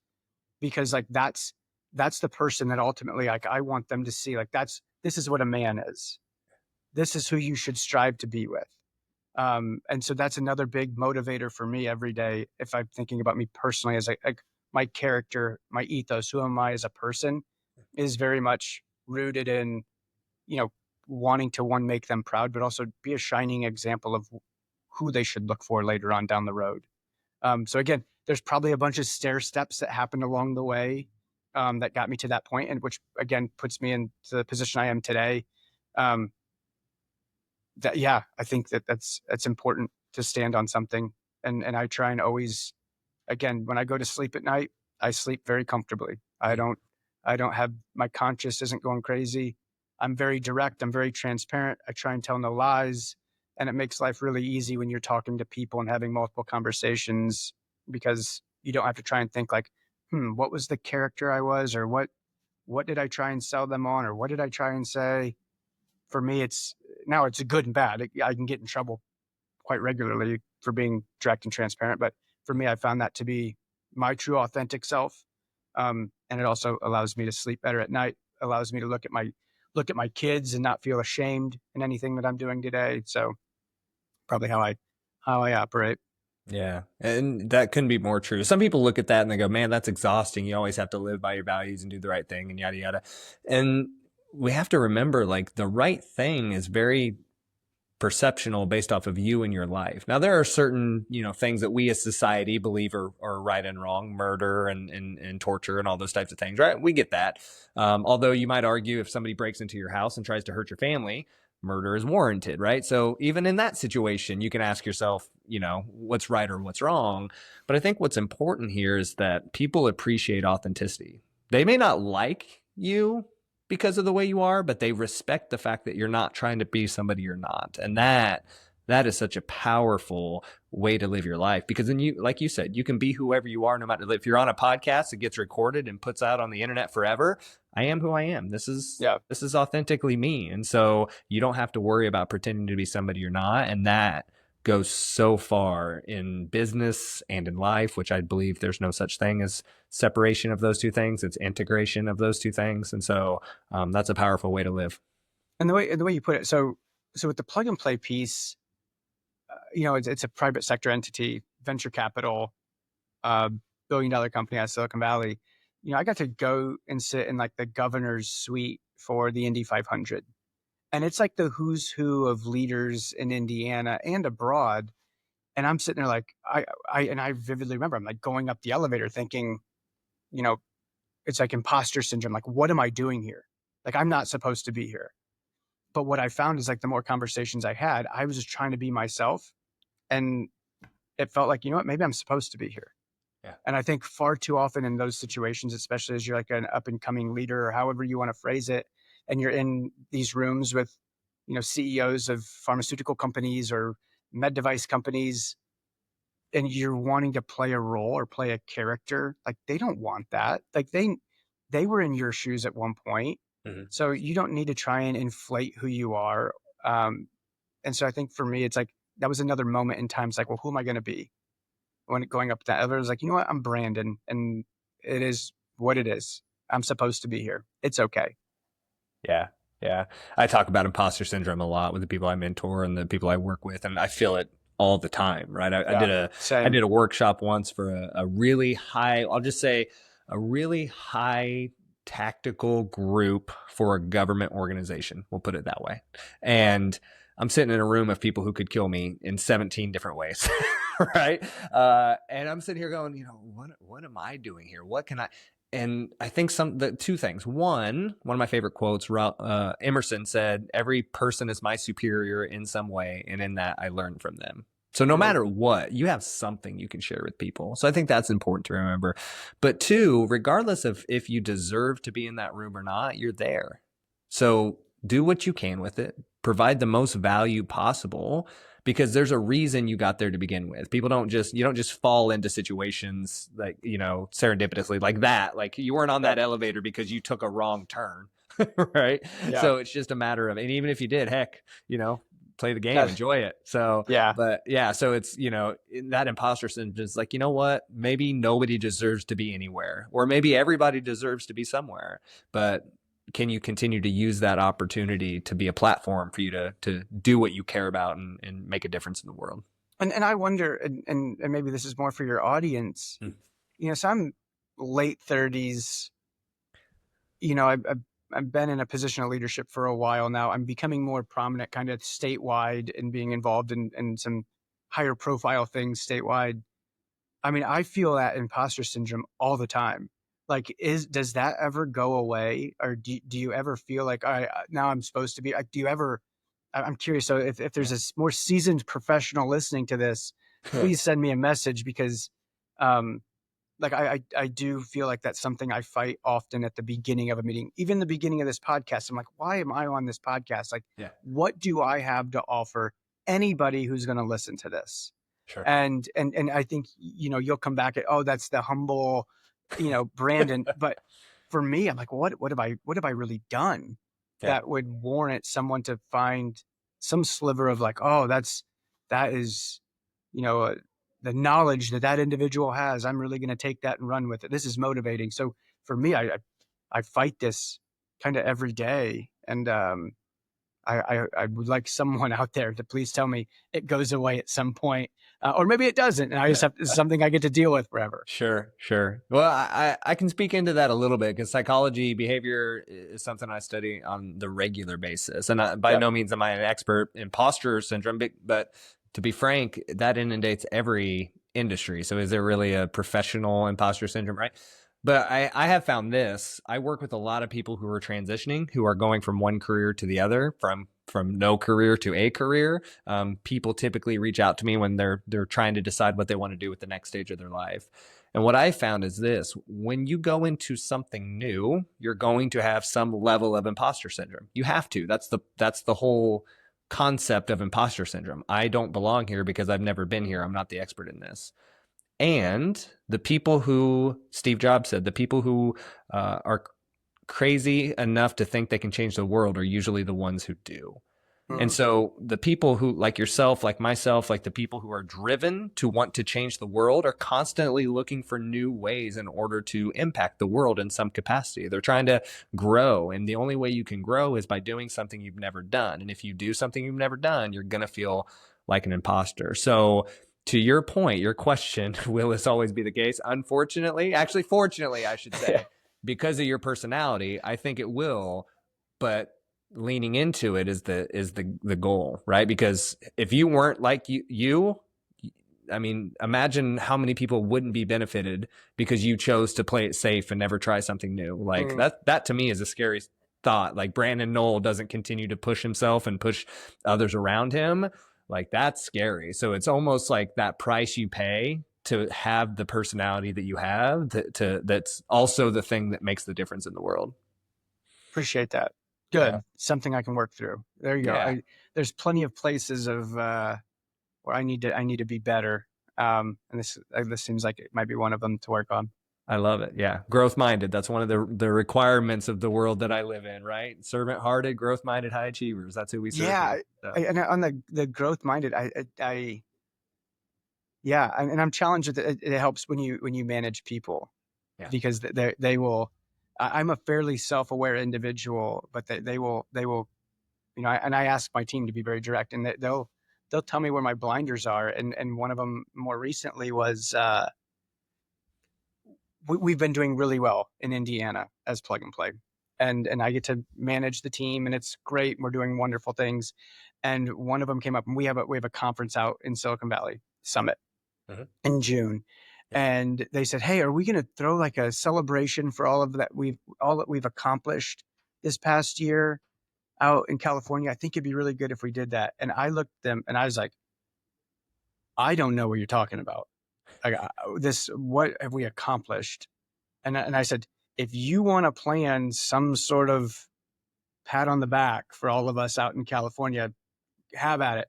because like that's the person that ultimately, like, I want them to see, like, this is what a man is. This is who you should strive to be with. And so that's another big motivator for me every day. If I'm thinking about me personally as like my character, my ethos, who am I as a person, is very much rooted in, you know, wanting to, one, make them proud, but also be a shining example of who they should look for later on down the road. So again, there's probably a bunch of stair steps that happened along the way, that got me to that point, and which again puts me into the position I am today. Um, that Yeah, I think that's important to stand on something, and I try and always, again, when I go to sleep at night, I sleep very comfortably. I don't have, my conscience isn't going crazy. I'm very direct. I'm very transparent. I try and tell no lies. And it makes life really easy when you're talking to people and having multiple conversations, because you don't have to try and think like, what was the character I was, or what did I try and sell them on, or what did I try and say? For me, it's a good and bad. I can get in trouble quite regularly for being direct and transparent. But for me, I found that to be my true authentic self. And it also allows me to sleep better at night, allows me to look at my kids and not feel ashamed in anything that I'm doing today. So probably how I how I operate. Yeah. And that couldn't be more true. Some people look at that and they go, man, that's exhausting. You always have to live by your values and do the right thing and yada, yada. And we have to remember like the right thing is very perceptional based off of you and your life. Now, there are certain, things that we as society believe are right and wrong, murder and torture and all those types of things, right? We get that. Although you might argue if somebody breaks into your house and tries to hurt your family, murder is warranted, right? So even in that situation, you can ask yourself, what's right or what's wrong. But I think what's important here is that people appreciate authenticity. They may not like you because of the way you are, but they respect the fact that you're not trying to be somebody you're not. And that is such a powerful way to live your life, because then you, like you said, you can be whoever you are, no matter if you're on a podcast that gets recorded and puts out on the internet forever. I am who I am. Yeah. This is authentically me. And so you don't have to worry about pretending to be somebody you're not. And that goes so far in business and in life, which I believe there's no such thing as separation of those two things. It's integration of those two things. And so that's a powerful way to live. And the way you put it, so with the plug and play piece, it's a private sector entity, venture capital, uh, billion-dollar company out of Silicon Valley. I got to go and sit in like the governor's suite for the Indy 500, and it's like the who's who of leaders in Indiana and abroad. And I'm sitting there like I vividly remember I'm like going up the elevator thinking, you know, it's like imposter syndrome. Like, what am I doing here? Like, I'm not supposed to be here. But what I found is like the more conversations I had, I was just trying to be myself. And it felt like, maybe I'm supposed to be here. Yeah. And I think far too often in those situations, especially as you're like an up and coming leader or however you want to phrase it, and you're in these rooms with, CEOs of pharmaceutical companies or med device companies, and you're wanting to play a role or play a character, like they don't want that. Like they were in your shoes at one point. Mm-hmm. So you don't need to try and inflate who you are. And so I think for me, it's like that was another moment in time. It's like, well, who am I going to be when going up that elevator? I was like, you know what? I'm Brandon, and it is what it is. I'm supposed to be here. It's okay. Yeah. Yeah. I talk about imposter syndrome a lot with the people I mentor and the people I work with, and I feel it all the time, right? Yeah, I same. did a workshop once for a really high, I'll just say a really high tactical group for a government organization. We'll put it that way. And I'm sitting in a room of people who could kill me in 17 different ways. Right. And I'm sitting here going, what am I doing here? What can I, and I think the two things. One of my favorite quotes, Emerson said, every person is my superior in some way, and in that I learn from them. So no matter what, you have something you can share with people. So I think that's important to remember. But two, regardless of if you deserve to be in that room or not, you're there. So do what you can with it, provide the most value possible, because there's a reason you got there to begin with. You don't just fall into situations like, serendipitously like that. Like you weren't on that elevator because you took a wrong turn. Right. Yeah. So it's just a matter of, and even if you did, heck, play the game, enjoy it. So, Yeah. but yeah, so it's, in that imposter syndrome is like, you know what, maybe nobody deserves to be anywhere, or maybe everybody deserves to be somewhere, but can you continue to use that opportunity to be a platform for you to do what you care about and make a difference in the world? And I wonder, and maybe this is more for your audience, so I'm late 30s, I've been in a position of leadership for a while now. I'm becoming more prominent kind of statewide and being involved in some higher profile things statewide. I mean, I feel that imposter syndrome all the time. Like, does that ever go away? Or do you ever feel like, now I'm supposed to be, like, do you ever, I'm curious. So if there's a more seasoned professional listening to this, please send me a message, because, like I do feel like that's something I fight often at the beginning of a meeting, even the beginning of this podcast. I'm like, why am I on this podcast? Like, what do I have to offer anybody who's going to listen to this? Sure. And I think, you'll come back at, oh, that's the humble, Brandon. But for me, I'm like, what have I really done that would warrant someone to find some sliver of like, oh, that is, the knowledge that individual has. I'm really going to take that and run with it. This is motivating. So for me, I fight this kind of every day. And, I would like someone out there to please tell me it goes away at some point, or maybe it doesn't, and I just have it's something I get to deal with forever. Sure, sure. Well, I can speak into that a little bit because psychology, behavior is something I study on the regular basis. And by Yep. no means am I an expert in imposter syndrome, but to be frank, that inundates every industry. So is there really a professional imposter syndrome, right? But I have found this. I work with a lot of people who are transitioning, who are going from one career to the other, from no career to a career. People typically reach out to me when they're trying to decide what they want to do with the next stage of their life. And what I found is this: when you go into something new, you're going to have some level of imposter syndrome. You have to. That's the whole concept of imposter syndrome. I don't belong here because I've never been here. I'm not the expert in this. And the people who, Steve Jobs said, the people who are crazy enough to think they can change the world are usually the ones who do. And so the people who, like yourself, like myself, like the people who are driven to want to change the world are constantly looking for new ways in order to impact the world in some capacity. They're trying to grow. And the only way you can grow is by doing something you've never done. And if you do something you've never done, you're going to feel like an imposter. So to your point, your question, will this always be the case? Unfortunately, actually, fortunately, I should say, because of your personality, I think it will. But leaning into it is the goal, right? Because if you weren't like you, I mean, imagine how many people wouldn't be benefited because you chose to play it safe and never try something new. Like that to me is a scary thought. Like Brandon Noll doesn't continue to push himself and push others around him. Like that's scary. So it's almost like that price you pay to have the personality that you have that's also the thing that makes the difference in the world. Appreciate that. Yeah. Good. Something I can work through. There you go. Yeah. There's plenty of places of where I need to be better. And this seems like it might be one of them to work on. I love it. Yeah. Growth minded. That's one of the requirements of the world that I live in, right? Servant hearted, growth minded, high achievers. That's who we serve Yeah, here. So. and on the growth minded, yeah, and I'm challenged that it helps when you manage people Yeah. because they will. I'm a fairly self aware individual, but they will and I ask my team to be very direct, and they'll tell me where my blinders are, and one of them more recently was we've been doing really well in Indiana as plug and play, and I get to manage the team, and it's great. We're doing wonderful things, and one of them came up, and we have a conference out in Silicon Valley Summit in June, Yeah. and they said, "Hey, are we going to throw like a celebration for all that we've accomplished this past year out in California? I think it'd be really good if we did that." And I looked at them and I was like, "I don't know what you're talking about. Like, what have we accomplished?" And I said, "If you want to plan some sort of pat on the back for all of us out in California, have at it.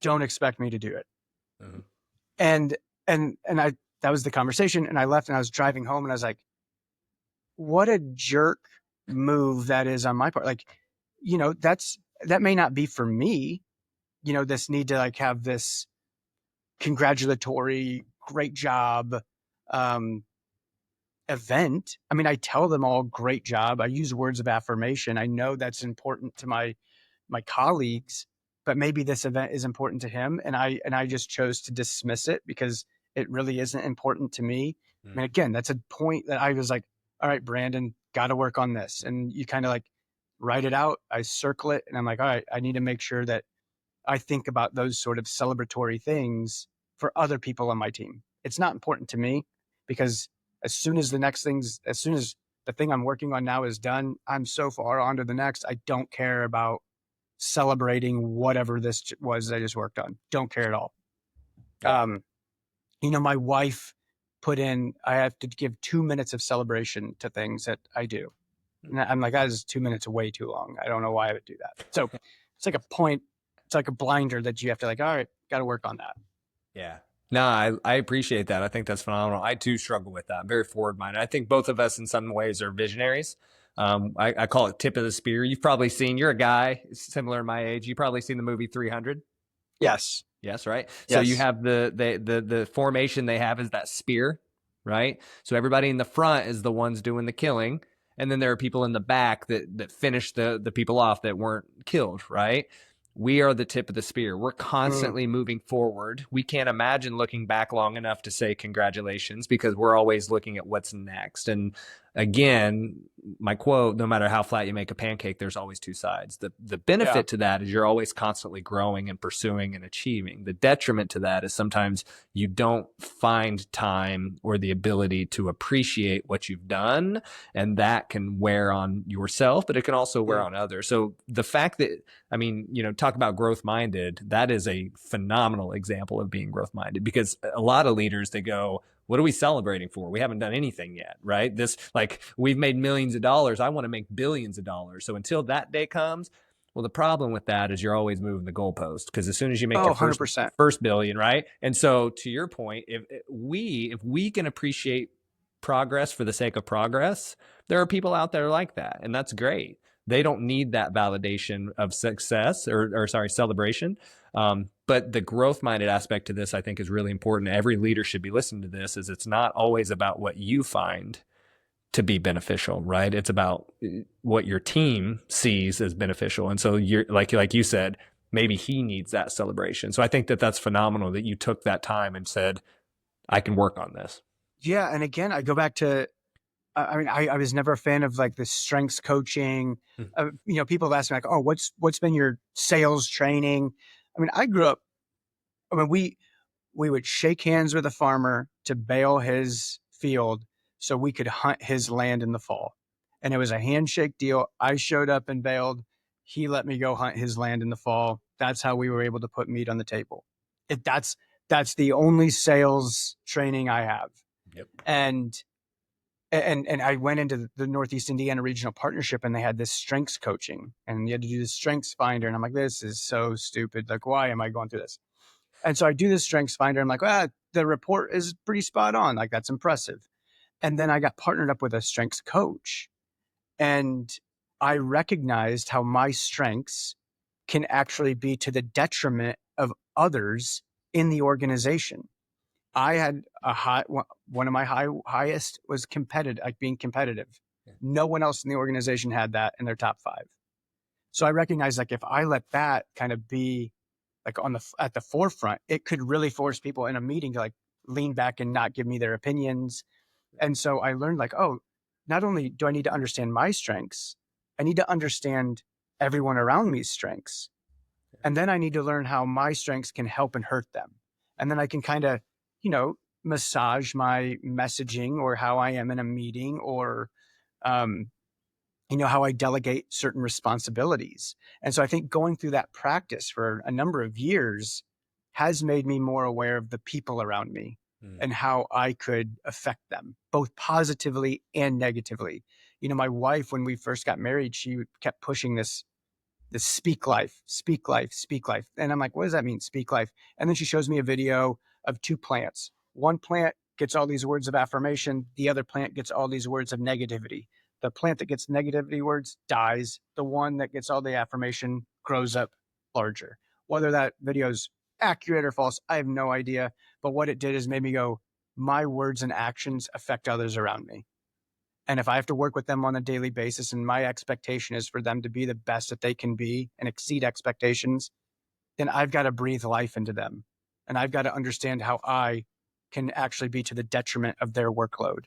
Don't expect me to do it." Mm-hmm. And I that was the conversation. And I left and I was driving home and I was like, "What a jerk move that is on my part." Like, that may not be for me. This need to like have this congratulatory, great job um, event. I mean, I tell them all great job. I use words of affirmation. I know that's important to my colleagues, but maybe this event is important to him, and I just chose to dismiss it because it really isn't important to me. I mean, again, that's a point that I was like, all right, Brandon, got to work on this, and you kind of like write it out. I circle it, and I'm like, all right, I need to make sure that I think about those sort of celebratory things for other people on my team. It's not important to me because as soon as the thing I'm working on now is done, I'm so far on to the next. I don't care about celebrating whatever this was I just worked on. Don't care at all. Yeah. My wife put in, I have to give 2 minutes of celebration to things that I do. And I'm like, that is 2 minutes way too long. I don't know why I would do that. So it's like a point, it's like a blinder that you have to like, all right, got to work on that. Yeah. No, I appreciate that. I think that's phenomenal. I too struggle with that. I'm very forward minded. I think both of us in some ways are visionaries. I call it tip of the spear. You've probably seen, you're a guy similar to my age. You've probably seen the movie 300. Yes. Yes, right. So Yes. you have the formation they have is that spear, right? So everybody in the front is the ones doing the killing, And then there are people in the back that finish the people off that weren't killed, right? We are the tip of the spear. We're constantly moving forward. We can't imagine looking back long enough to say congratulations because we're always looking at what's next. And again, my quote, no matter how flat you make a pancake, there's always two sides. The benefit to that is you're always constantly growing and pursuing and achieving. The detriment to that is sometimes you don't find time or the ability to appreciate what you've done, and that can wear on yourself, but it can also wear on others. So the fact that, I mean, talk about growth minded, that is a phenomenal example of being growth minded, because a lot of leaders, they go, what are we celebrating for? We haven't done anything yet, right? This, like, we've made millions of dollars. I want to make billions of dollars. So until that day comes, well, the problem with that is you're always moving the goalpost, because as soon as you make your 100%. first billion, right? And so to your point, if we can appreciate progress for the sake of progress, there are people out there like that, and that's great. They don't need that validation of success or celebration. But the growth minded aspect to this, I think, is really important. Every leader should be listening to this, is it's not always about what you find to be beneficial, right? It's about what your team sees as beneficial. And so you're like you said, maybe he needs that celebration. So I think that that's phenomenal that you took that time and said, I can work on this. Yeah. And again, I go back to, I was never a fan of like the strengths coaching. People have asked me like, oh, what's been your sales training? I mean, I grew up, we would shake hands with a farmer to bale his field so we could hunt his land in the fall. And it was a handshake deal. I showed up and baled. He let me go hunt his land in the fall. That's how we were able to put meat on the table. That's the only sales training I have. Yep. And I went into the Northeast Indiana Regional Partnership, and they had this strengths coaching, and you had to do the strengths finder. And I'm like, this is so stupid. Like, why am I going through this? And so I do this strengths finder. I'm like, the report is pretty spot on. Like, that's impressive. And then I got partnered up with a strengths coach, and I recognized how my strengths can actually be to the detriment of others in the organization. I had one of my highest was competitive, like being competitive. Yeah. No one else in the organization had that in their top 5. So I recognized, like, if I let that kind of be like at the forefront, it could really force people in a meeting to like lean back and not give me their opinions. And so I learned, like, oh, not only do I need to understand my strengths, I need to understand everyone around me's strengths. And then I need to learn how my strengths can help and hurt them. And then I can kind of, massage my messaging or how I am in a meeting, or, how I delegate certain responsibilities. And so I think going through that practice for a number of years has made me more aware of the people around me and how I could affect them, both positively and negatively. My wife, when we first got married, she kept pushing this speak life, speak life, speak life. And I'm like, what does that mean? Speak life. And then she shows me a video of 2 plants. One plant gets all these words of affirmation. The other plant gets all these words of negativity. The plant that gets negativity words dies. The one that gets all the affirmation grows up larger. Whether that video is accurate or false, I have no idea. But what it did is made me go, my words and actions affect others around me. And if I have to work with them on a daily basis, and my expectation is for them to be the best that they can be and exceed expectations, then I've got to breathe life into them. And I've got to understand how I can actually be to the detriment of their workload.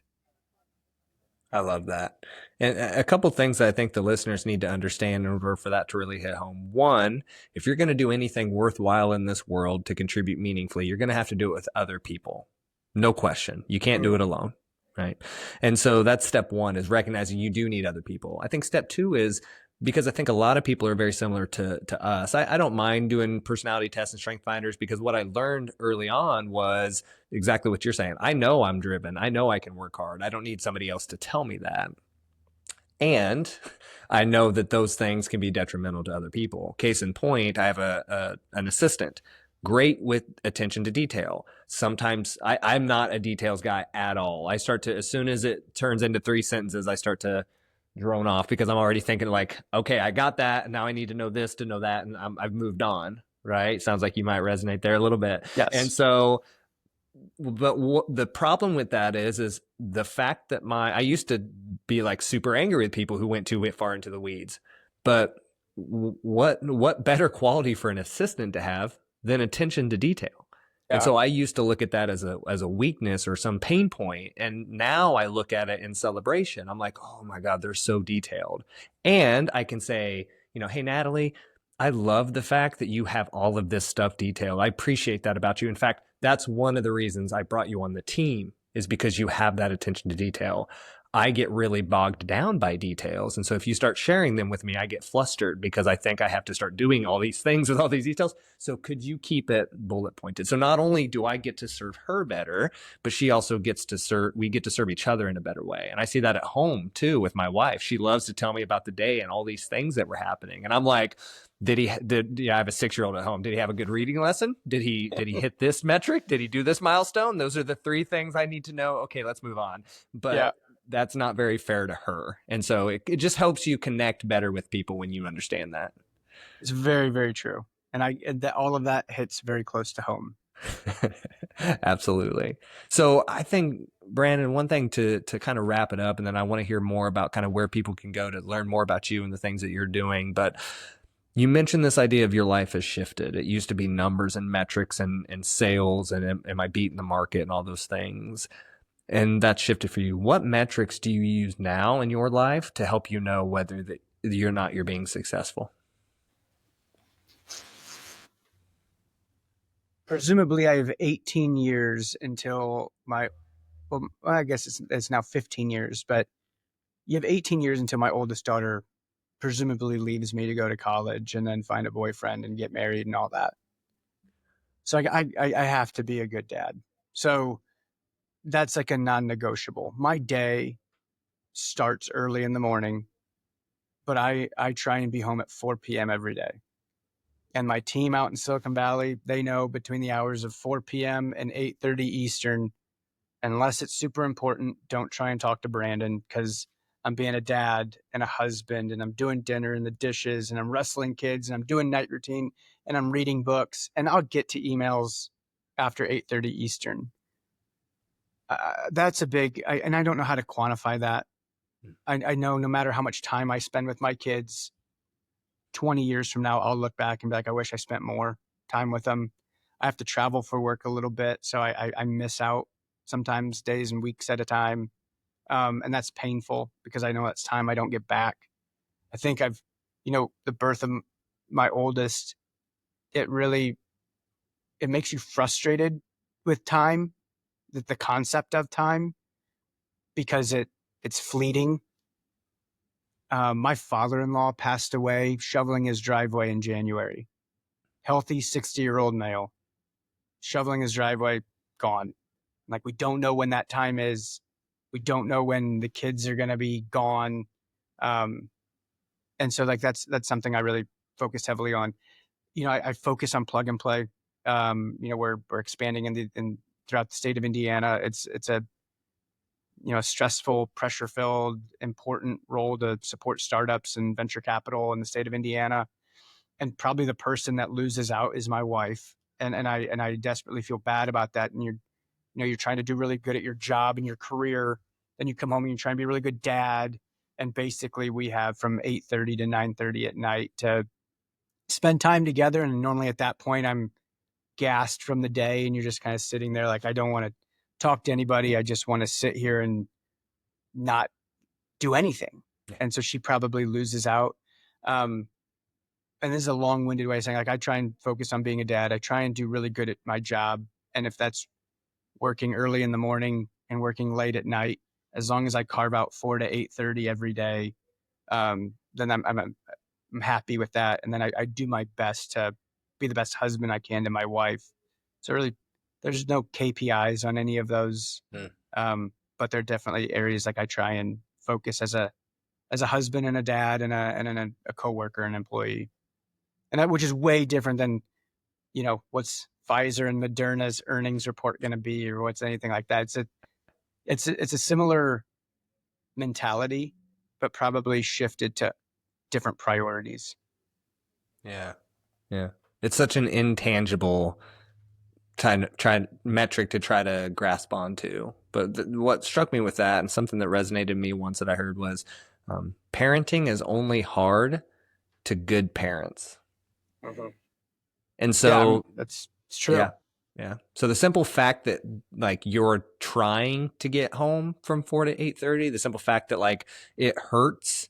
I love that. And a couple things that I think the listeners need to understand in order for that to really hit home. One, if you're going to do anything worthwhile in this world to contribute meaningfully, you're going to have to do it with other people. No question. You can't do it alone. Right. And so that's step 1, is recognizing you do need other people. I think step 2 is, because I think a lot of people are very similar to us. I don't mind doing personality tests and strength finders, because what I learned early on was exactly what you're saying. I know I'm driven. I know I can work hard. I don't need somebody else to tell me that. And I know that those things can be detrimental to other people. Case in point, I have an assistant. Great with attention to detail. Sometimes I'm not a details guy at all. I start to, as soon as it turns into 3 sentences, I start to drone off, because I'm already thinking like, okay, I got that. Now I need to know this to know that. And I've moved on, right? Sounds like you might resonate there a little bit. Yes. And so, but the problem with that is the fact that I used to be like super angry with people who went too far into the weeds. But what better quality for an assistant to have than attention to detail? And Yeah. so I used to look at that as a weakness or some pain point, and now I look at it in celebration. I'm like, oh my god, they're so detailed, and I can say, hey Natalie, I love the fact that you have all of this stuff detailed. I appreciate that about you. In fact, that's one of the reasons I brought you on the team, is because you have that attention to detail. I get really bogged down by details. And so if you start sharing them with me, I get flustered because I think I have to start doing all these things with all these details. So could you keep it bullet pointed? So not only do I get to serve her better, but she also gets to we get to serve each other in a better way. And I see that at home too with my wife. She loves to tell me about the day and all these things that were happening. And I'm like, I have a 6-year-old at home. Did he have a good reading lesson? Did he hit this metric? Did he do this milestone? Those are the 3 things I need to know. Okay, let's move on. Yeah. But that's not very fair to her. And so it just helps you connect better with people when you understand that. It's very, very true. And all of that hits very close to home. Absolutely. So I think, Brandon, one thing to kind of wrap it up, and then I want to hear more about kind of where people can go to learn more about you and the things that you're doing. But you mentioned this idea of your life has shifted. It used to be numbers and metrics and sales and am I beating the market and all those things. And that's shifted for you. What metrics do you use now in your life to help you know whether you're being successful? Presumably, I have 18 years until well, I guess it's now 15 years, but you have 18 years until my oldest daughter presumably leaves me to go to college and then find a boyfriend and get married and all that. So I have to be a good dad. So that's like a non-negotiable. My day starts early in the morning, but I try and be home at 4 p.m. every day. And my team out in Silicon Valley, they know between the hours of 4 p.m. and 8:30 Eastern, unless it's super important, don't try and talk to Brandon because I'm being a dad and a husband and I'm doing dinner and the dishes and I'm wrestling kids and I'm doing night routine and I'm reading books and I'll get to emails after 8:30 Eastern. That's a big, and I don't know how to quantify that. I know no matter how much time I spend with my kids, 20 years from now, I'll look back and be like, I wish I spent more time with them. I have to travel for work a little bit. So I miss out sometimes days and weeks at a time. And that's painful because I know that's time I don't get back. I think the birth of my oldest, it really, it makes you frustrated with time, the concept of time, because it's fleeting. My father-in-law passed away shoveling his driveway in January. Healthy 60-year-old male, shoveling his driveway, gone. Like, we don't know when that time is. We don't know when the kids are going to be gone. Um, and so like that's something I really focus heavily on. I focus on plug and play. We're expanding in throughout the state of Indiana. It's a stressful, pressure filled, important role to support startups and venture capital in the state of Indiana. And probably the person that loses out is my wife. And I desperately feel bad about that. And you're trying to do really good at your job and your career. Then you come home and you try and be a really good dad. And basically we have from 8:30 to 9:30 at night to spend time together. And normally at that point I'm gassed from the day and you're just kind of sitting there like, I don't want to talk to anybody. I just want to sit here and not do anything. And so she probably loses out. And this is a long-winded way of saying, like, I try and focus on being a dad. I try and do really good at my job. And if that's working early in the morning and working late at night, as long as I carve out 4 to 8:30 every day, then I'm happy with that. And then I do my best to be the best husband I can to my wife. So really, there's no KPIs on any of those, but there are definitely areas like I try and focus as a husband and a dad and a coworker and employee, and that, which is way different than what's Pfizer and Moderna's earnings report going to be or what's anything like that. It's a similar mentality, but probably shifted to different priorities. Yeah. Yeah. It's such an intangible try metric to try to grasp onto, But what struck me with that, and something that resonated with me once that I heard, was parenting is only hard to good parents. Mhm. And Yeah, I mean, so, it's true. yeah, yeah. So the simple fact that like you're trying to get home from 4 to 8:30, the simple fact that like it hurts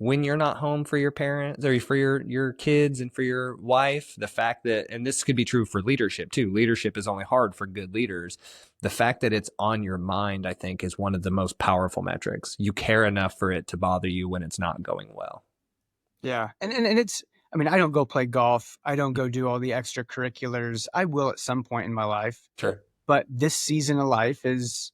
when you're not home for your parents or for your kids and for your wife, the fact that, and this could be true for leadership too, leadership is only hard for good leaders. The fact that it's on your mind, I think, is one of the most powerful metrics. You care enough for it to bother you when it's not going well. Yeah. And it's, I mean, I don't go play golf. I don't go do all the extracurriculars. I will at some point in my life, Sure. but this season of life is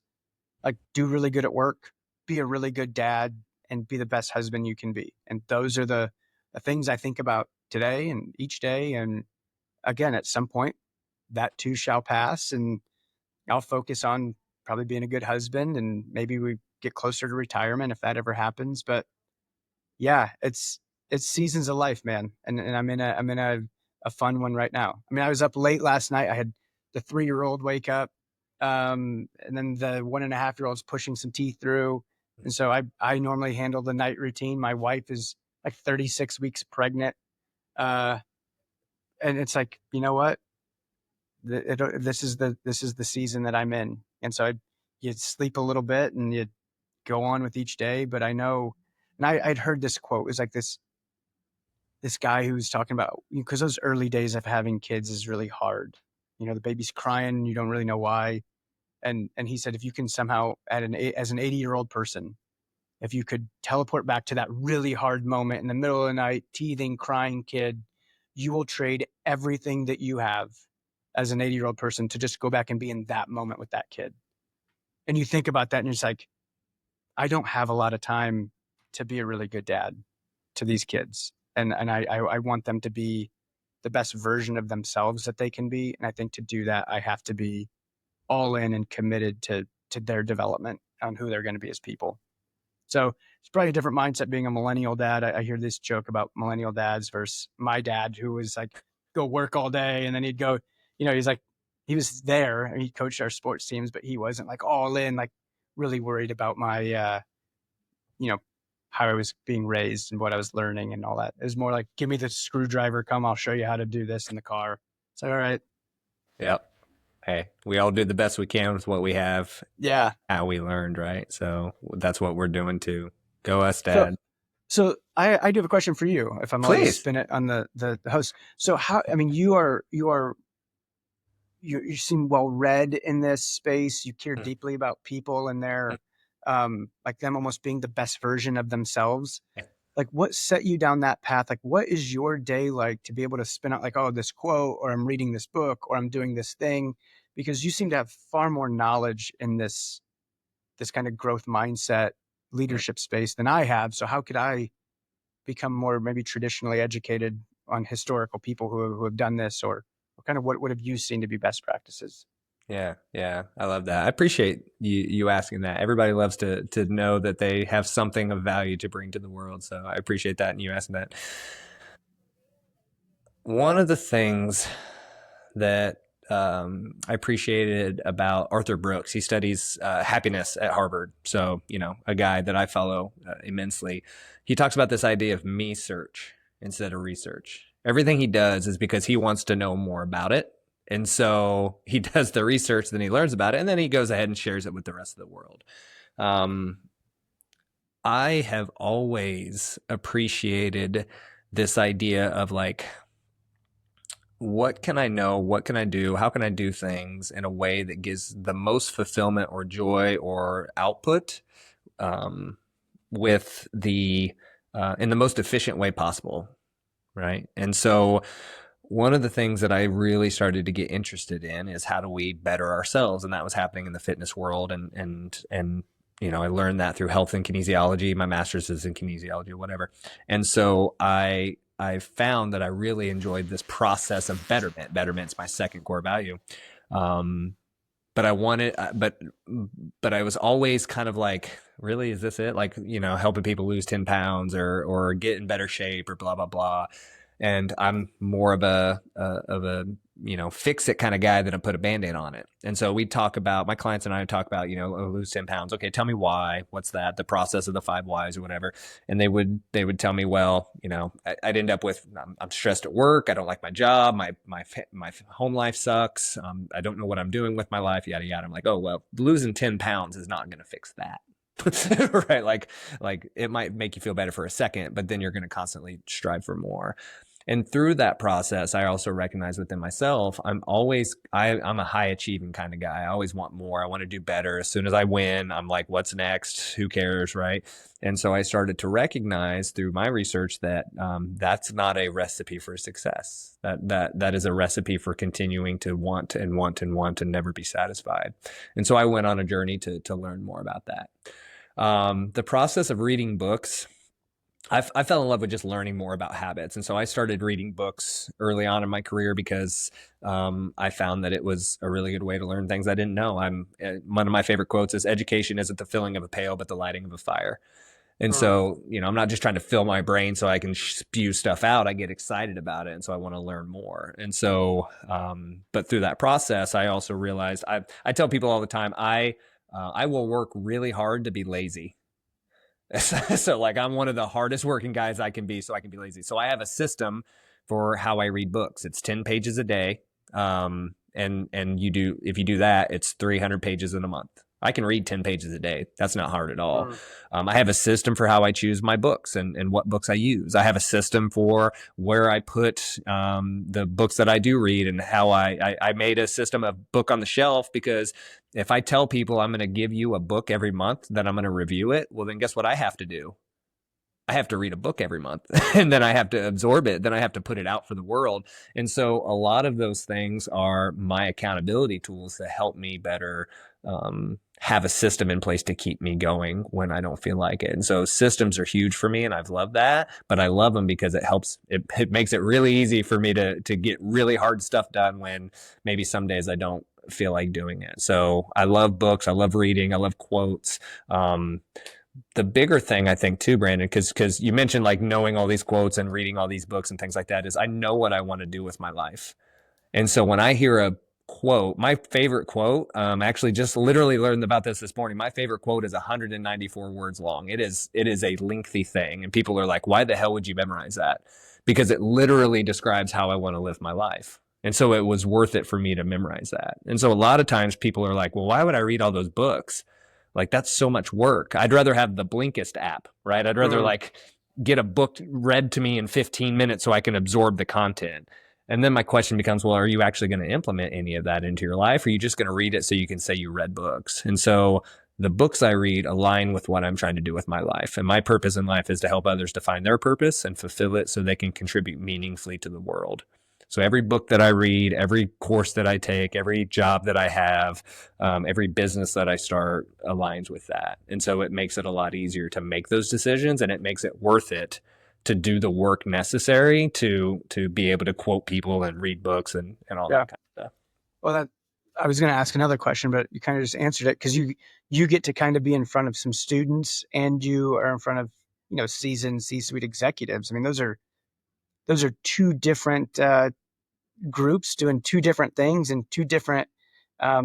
like do really good at work, be a really good dad, and be the best husband you can be. And those are the things I think about today and each day. And again, at some point, that too shall pass. And I'll focus on probably being a good husband and maybe we get closer to retirement if that ever happens. But yeah, it's seasons of life, man. And I'm in a fun one right now. I mean, I was up late last night. I had the 3-year-old wake up, and then the 1.5-year-old's pushing some teeth through. And so I normally handle the night routine. My wife is like 36 weeks pregnant, uh, and it's like, you know what? This is the season that I'm in. And so you sleep a little bit and you go on with each day. But I know, and I'd heard this quote. It was like this guy who was talking about, because those early days of having kids is really hard. You know, the baby's crying, you don't really know why. And he said, if you can somehow as an 80-year-old person, if you could teleport back to that really hard moment in the middle of the night, teething, crying kid, you will trade everything that you have as an 80-year-old person to just go back and be in that moment with that kid. And you think about that and it's like, I don't have a lot of time to be a really good dad to these kids. And I want them to be the best version of themselves that they can be. And I think to do that, I have to be all in and committed to their development on who they're going to be as people. So it's probably a different mindset being a millennial dad. I hear this joke about millennial dads versus my dad, who was like, go work all day. And then he'd go, he's like, he was there and he coached our sports teams, but he wasn't like all in, like really worried about my, you know, how I was being raised and what I was learning and all that. It was more like, give me the screwdriver, come, I'll show you how to do this in the car. It's like, all right. Yep. Hey, we all do the best we can with what we have, Yeah. how we learned, right? So that's what we're doing too. Go us, So, Dad. so I do have a question for you, if I'm allowed to Please. spin it on the host. So how, I mean, you seem well read in this space. You care Mm, deeply about people and mm, their, like them almost being the best version of themselves. yeah. Like what set you down that path? Like what is your day like to be able to spin out like, oh, this quote, or I'm reading this book, or I'm doing this thing? Because you seem to have far more knowledge in this kind of growth mindset Mm. leadership space than I have. So how could I become more maybe traditionally educated on historical people who have done this, or kind of what have you seen to be best practices? Yeah, yeah, I love that. I appreciate you asking that. Everybody loves to know that they have something of value to bring to the world. So I appreciate that and you asking that. One of the things that I appreciated about Arthur Brooks, he studies happiness at Harvard. So, a guy that I follow immensely. He talks about this idea of me search instead of research. Everything he does is because he wants to know more about it. And so he does the research, then he learns about it, and then he goes ahead and shares it with the rest of the world. Um, I have always appreciated this idea of like, what can I know? What can I do? How can I do things in a way that gives the most fulfillment or joy or output um, with the in the most efficient way possible, right? And so one of the things that I really started to get interested in is how do we better ourselves, and that was happening in the fitness world, and I learned that through health and kinesiology. My master's is in kinesiology or whatever, and so I found that I really enjoyed this process of betterment. Betterment's my second core value. Um, but I wanted, but I was always kind of like, really, is this it? Like, helping people lose 10 pounds or get in better shape or blah, blah, blah. And I'm more of a fix it kind of guy than a put a band-aid on it. And so we talk about, my clients and I talk about, oh, lose 10 pounds. Okay, tell me why. What's that? The process of the 5 whys or whatever. And they would tell me, well, I'd end up with, I'm stressed at work. I don't like my job. My home life sucks. I don't know what I'm doing with my life, yada yada. I'm like, oh well, losing 10 pounds is not going to fix that. Right, like it might make you feel better for a second, but then you're going to constantly strive for more. And through that process, I also recognize within myself, I'm a high achieving kind of guy. I always want more. I want to do better. As soon as I win, I'm like, what's next? Who cares? Right. And so I started to recognize through my research that that's not a recipe for success. That is a recipe for continuing to want and want and want and never be satisfied. And so I went on a journey to learn more about that. The process of reading books, I fell in love with just learning more about habits. And so I started reading books early on in my career because I found that it was a really good way to learn things I didn't know. One of my favorite quotes is, education isn't the filling of a pail, but the lighting of a fire. And so, I'm not just trying to fill my brain so I can spew stuff out. I get excited about it. And so I want to learn more. And so, but through that process, I also realized, I tell people all the time, I will work really hard to be lazy. So like I'm one of the hardest working guys I can be, so I can be lazy. So I have a system for how I read books. It's 10 pages a day. And if you do that, it's 300 pages in a month. I can read 10 pages a day. That's not hard at all. I have a system for how I choose my books and what books I use. I have a system for where I put the books that I do read, and how I made a system of book on the shelf, because if I tell people I'm going to give you a book every month, then I'm going to review it, well, then guess what I have to do? I have to read a book every month, and then I have to absorb it. Then I have to put it out for the world. And so a lot of those things are my accountability tools to help me better have a system in place to keep me going when I don't feel like it. And so systems are huge for me, and I've loved that, but I love them because it makes it really easy for me to get really hard stuff done when maybe some days I don't feel like doing it. So I love books. I love reading. I love quotes. The bigger thing, I think, too, Brandon, because you mentioned like knowing all these quotes and reading all these books and things like that, is I know what I want to do with my life. And so when I hear a quote, my favorite quote, actually just literally learned about this morning. My favorite quote is 194 words long. It is a lengthy thing. And people are like, why the hell would you memorize that? Because it literally describes how I want to live my life. And so it was worth it for me to memorize that. And so a lot of times people are like, well, why would I read all those books? Like, that's so much work. I'd rather have the Blinkist app, right? I'd rather like get a book read to me in 15 minutes so I can absorb the content. And then my question becomes, well, are you actually going to implement any of that into your life? Or are you just going to read it so you can say you read books? And so the books I read align with what I'm trying to do with my life. And my purpose in life is to help others define their purpose and fulfill it so they can contribute meaningfully to the world. So every book that I read, every course that I take, every job that I have, every business that I start aligns with that. And so it makes it a lot easier to make those decisions, and it makes it worth it to do the work necessary to be able to quote people and read books and all that kind of stuff. Well, I was going to ask another question, but you kind of just answered it, because you get to kind of be in front of some students, and you are in front of seasoned C-suite executives. I mean, those are two different groups doing two different things in two different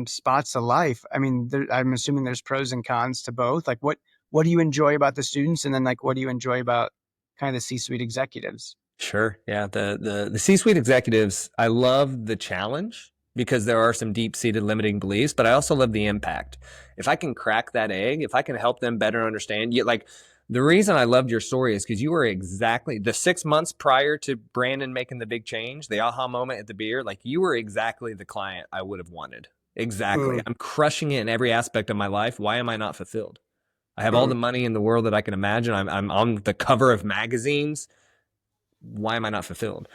spots of life. I mean, I'm assuming there's pros and cons to both. Like, what do you enjoy about the students, and then like what do you enjoy about kind of the C-suite executives? Sure. Yeah. The C-suite executives, I love the challenge because there are some deep-seated limiting beliefs, but I also love the impact. If I can crack that egg, if I can help them better understand, the reason I loved your story is because you were exactly the 6 months prior to Brandon making the big change, the aha moment at the beer, like you were exactly the client I would have wanted. Exactly. I'm crushing it in every aspect of my life. Why am I not fulfilled? I have all the money in the world that I can imagine. I'm on the cover of magazines. Why am I not fulfilled?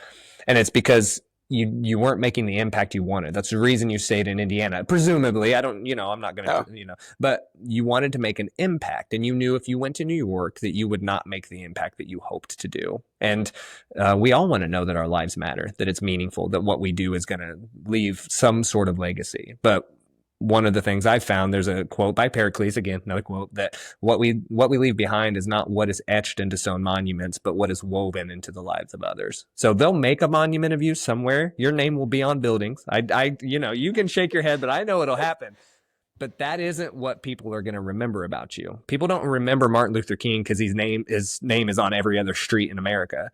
And it's because you weren't making the impact you wanted. That's the reason you stayed in Indiana. Presumably, I'm not going to, but you wanted to make an impact, and you knew if you went to New York that you would not make the impact that you hoped to do. And we all want to know that our lives matter, that it's meaningful, that what we do is going to leave some sort of legacy. But one of the things I found, there's a quote by Pericles, again, another quote, that what we leave behind is not what is etched into stone monuments, but what is woven into the lives of others. So they'll make a monument of you somewhere. Your name will be on buildings. You can shake your head, but I know it'll happen. But that isn't what people are going to remember about you. People don't remember Martin Luther King because his name is on every other street in America.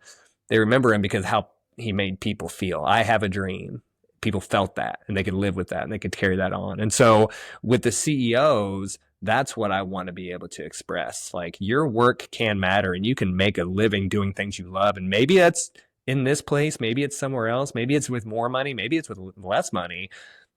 They remember him because how he made people feel. I have a dream. People felt that, and they could live with that, and they could carry that on. And so with the CEOs, that's what I want to be able to express. Like, your work can matter, and you can make a living doing things you love. And maybe that's in this place, maybe it's somewhere else, maybe it's with more money, maybe it's with less money,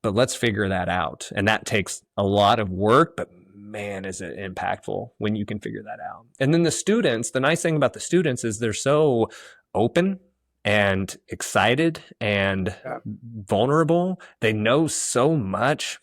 but let's figure that out. And that takes a lot of work, but man, is it impactful when you can figure that out. And then the students, the nice thing about the students is they're so open and excited and Yeah. vulnerable. They know so much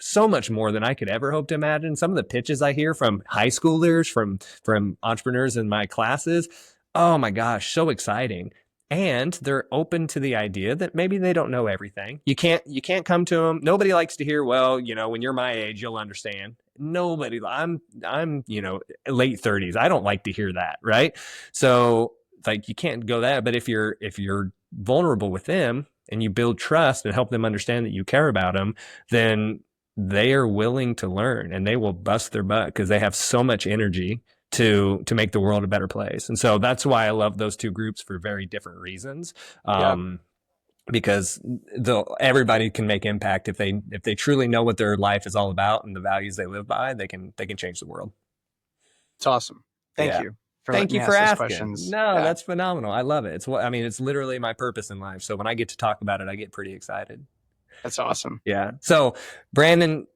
more than I could ever hope to imagine. Some of the pitches I hear from high schoolers, from entrepreneurs in my classes, oh my gosh, so exciting. And they're open to the idea that maybe they don't know everything. You can't come to them. Nobody likes to hear, well, when you're my age, you'll understand. Nobody. I'm late 30s. I don't like to hear that, right? So, like, you can't go that. But if you're vulnerable with them and you build trust and help them understand that you care about them, then they are willing to learn, and they will bust their butt because they have so much energy to make the world a better place. And so that's why I love those two groups for very different reasons. Yeah. Because everybody can make impact if they truly know what their life is all about and the values they live by. They can change the world. It's awesome. Thank Yeah. you for Thank letting you me for ask those asking. questions. No, Yeah, that's phenomenal. I love it. It's literally my purpose in life. So when I get to talk about it, I get pretty excited. that's awesome. Yeah. So, Brandon,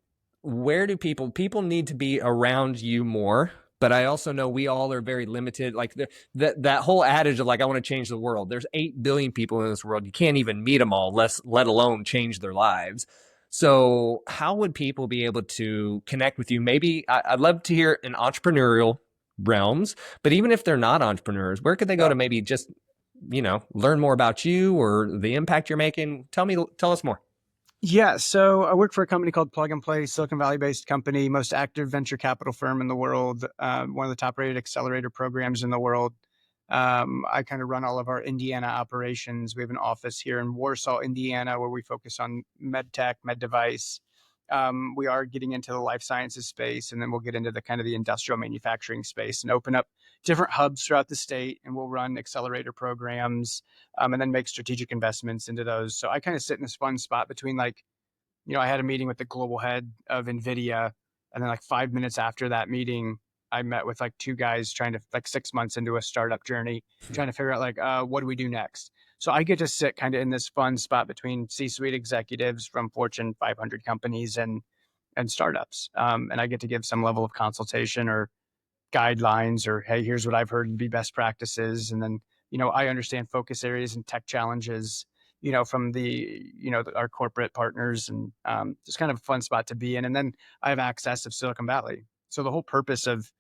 where do people need to be around you more? But I also know we all are very limited. Like, that whole adage of, like, I want to change the world. There's 8 billion people in this world. You can't even meet them all, let alone change their lives. So how would people be able to connect with you? Maybe I'd love to hear in entrepreneurial realms, but even if they're not entrepreneurs, where could they go Yeah. to maybe just, learn more about you or the impact you're making? Tell us more. Yeah, so I work for a company called Plug and Play, Silicon Valley-based company, most active venture capital firm in the world, one of the top-rated accelerator programs in the world. I kind of run all of our Indiana operations. We have an office here in Warsaw, Indiana, where we focus on med tech, med device. We are getting into the life sciences space, and then we'll get into the kind of the industrial manufacturing space and open up different hubs throughout the state, and we'll run accelerator programs, and then make strategic investments into those. So I kind of sit in this fun spot between, like, I had a meeting with the global head of NVIDIA, and then like 5 minutes after that meeting, I met with like two guys trying to, like, 6 months into a startup journey, trying to figure out, like, what do we do next? So I get to sit kind of in this fun spot between C-suite executives from Fortune 500 companies and startups, and I get to give some level of consultation or guidelines, or, hey, here's what I've heard to be best practices. And then, I understand focus areas and tech challenges, from our corporate partners, and just kind of a fun spot to be in. And then I have access to Silicon Valley. So the whole purpose of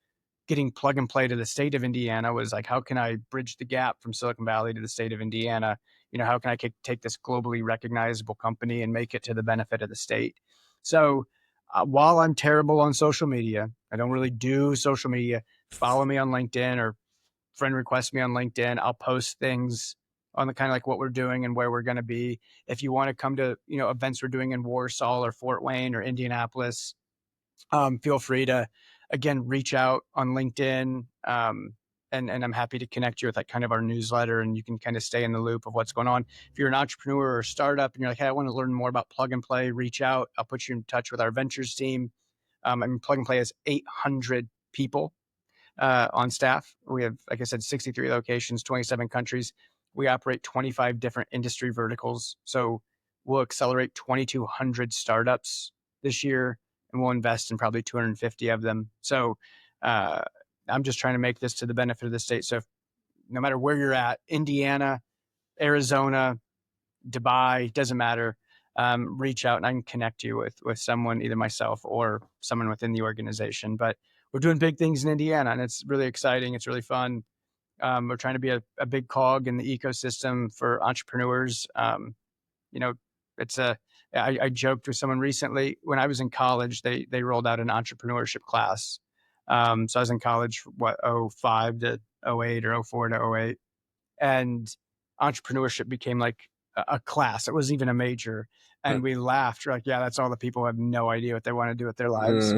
getting Plug and Play to the state of Indiana was, like, how can I bridge the gap from Silicon Valley to the state of Indiana? How can I take this globally recognizable company and make it to the benefit of the state? So while I'm terrible on social media, I don't really do social media. Follow me on LinkedIn or friend request me on LinkedIn. I'll post things on the kind of like what we're doing and where we're going to be. If you want to come to, events we're doing in Warsaw or Fort Wayne or Indianapolis, feel free to, again, reach out on LinkedIn. And I'm happy to connect you with, like, kind of our newsletter, and you can kind of stay in the loop of what's going on. If you're an entrepreneur or startup and you're like, hey, I want to learn more about Plug and Play, reach out. I'll put you in touch with our ventures team. Plug and Play has 800 people on staff. We have, like I said, 63 locations, 27 countries. We operate 25 different industry verticals. So we'll accelerate 2,200 startups this year, and we'll invest in probably 250 of them. So I'm just trying to make this to the benefit of the state. So no matter where you're at, Indiana, Arizona, Dubai, doesn't matter. Reach out and I can connect you with someone, either myself or someone within the organization. But we're doing big things in Indiana, and it's really exciting. It's really fun. We're trying to be a big cog in the ecosystem for entrepreneurs. You know, I joked with someone recently when I was in college, they rolled out an entrepreneurship class. So I was in college, what, 05 to 08 or 04 to 08. And entrepreneurship became like a class. It wasn't even a major. And we laughed. We're like, yeah, that's all the people who have no idea what they want to do with their lives.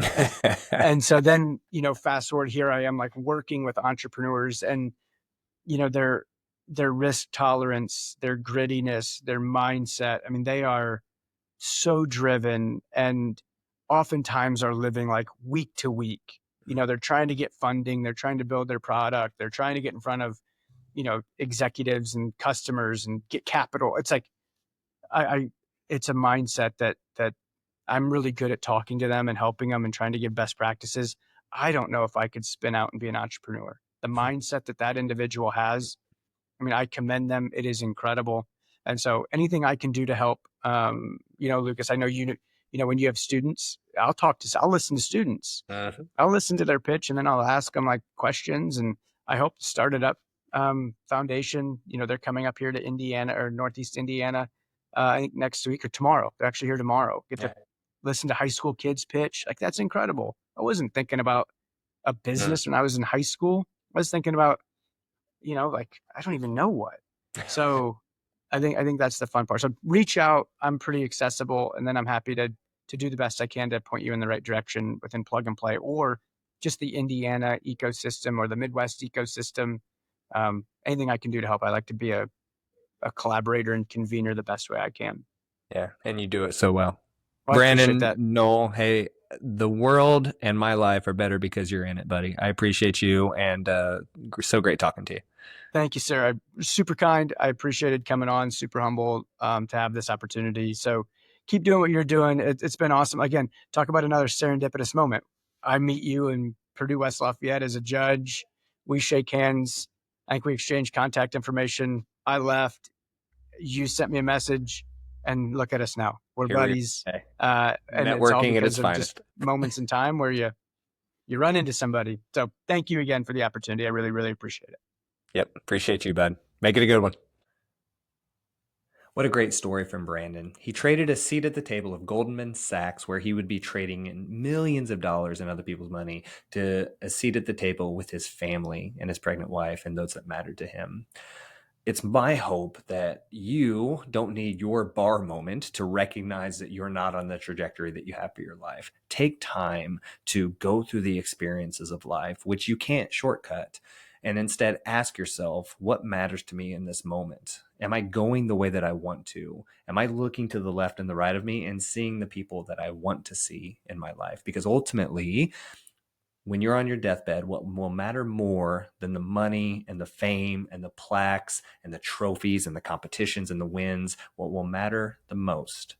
And so then, fast forward, here I am, like working with entrepreneurs, and, their risk tolerance, their grittiness, their mindset. I mean, they are so driven, and oftentimes are living like week to week. They're trying to get funding, they're trying to build their product, they're trying to get in front of, executives and customers and get capital. It's like, I it's a mindset that I'm really good at talking to them and helping them and trying to give best practices. I don't know if I could spin out and be an entrepreneur. The mindset that individual has, I mean, I commend them. It is incredible. And so anything I can do to help, Lucas, I know when you have students, I'll listen to students. I'll listen to their pitch, and then I'll ask them like questions, and I hope to start it up. Foundation, they're coming up here to Indiana or Northeast Indiana, I think next week or tomorrow. They're actually here tomorrow. Get to listen to high school kids pitch. Like, that's incredible. I wasn't thinking about a business when I was in high school. I was thinking about, like, I don't even know what. So I think that's the fun part. So reach out. I'm pretty accessible, and then I'm happy to do the best I can to point you in the right direction within Plug and Play, or just the Indiana ecosystem or the Midwest ecosystem. Anything I can do to help. I like to be a collaborator and convener the best way I can. Yeah, and you do it so well. Well, Brandon, Noll, hey, the world and my life are better because you're in it, buddy. I appreciate you, and so great talking to you. Thank you, sir. Super kind. I appreciated coming on. Super humble to have this opportunity. So keep doing what you're doing. It's been awesome. Again, talk about another serendipitous moment. I meet you in Purdue West Lafayette as a judge. We shake hands. I think we exchanged contact information. I left. You sent me a message, and look at us now. We're buddies. And it's all because of just moments in time where you run into somebody. So thank you again for the opportunity. I really, really appreciate it. Yep. Appreciate you, bud. Make it a good one. What a great story from Brandon. He traded a seat at the table of Goldman Sachs, where he would be trading in millions of dollars in other people's money, to a seat at the table with his family and his pregnant wife and those that mattered to him. It's my hope that you don't need your bar moment to recognize that you're not on the trajectory that you have for your life. Take time to go through the experiences of life, which you can't shortcut, and instead ask yourself, what matters to me in this moment? Am I going the way that I want to? Am I looking to the left and the right of me and seeing the people that I want to see in my life? Because ultimately, when you're on your deathbed, what will matter more than the money and the fame and the plaques and the trophies and the competitions and the wins, what will matter the most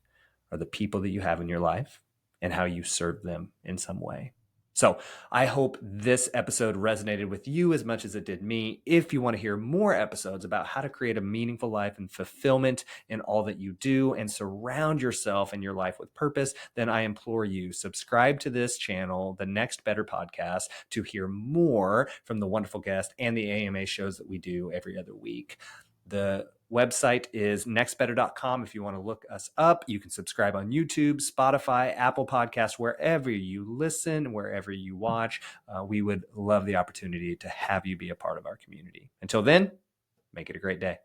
are the people that you have in your life and how you serve them in some way. So I hope this episode resonated with you as much as it did me. If you want to hear more episodes about how to create a meaningful life and fulfillment in all that you do and surround yourself and your life with purpose, then I implore you, subscribe to this channel, the Next Better Podcast, to hear more from the wonderful guest and the AMA shows that we do every other week. The website is nextbetter.com. If you want to look us up, you can subscribe on YouTube, Spotify, Apple Podcasts, wherever you listen, wherever you watch. We would love the opportunity to have you be a part of our community. Until then, make it a great day.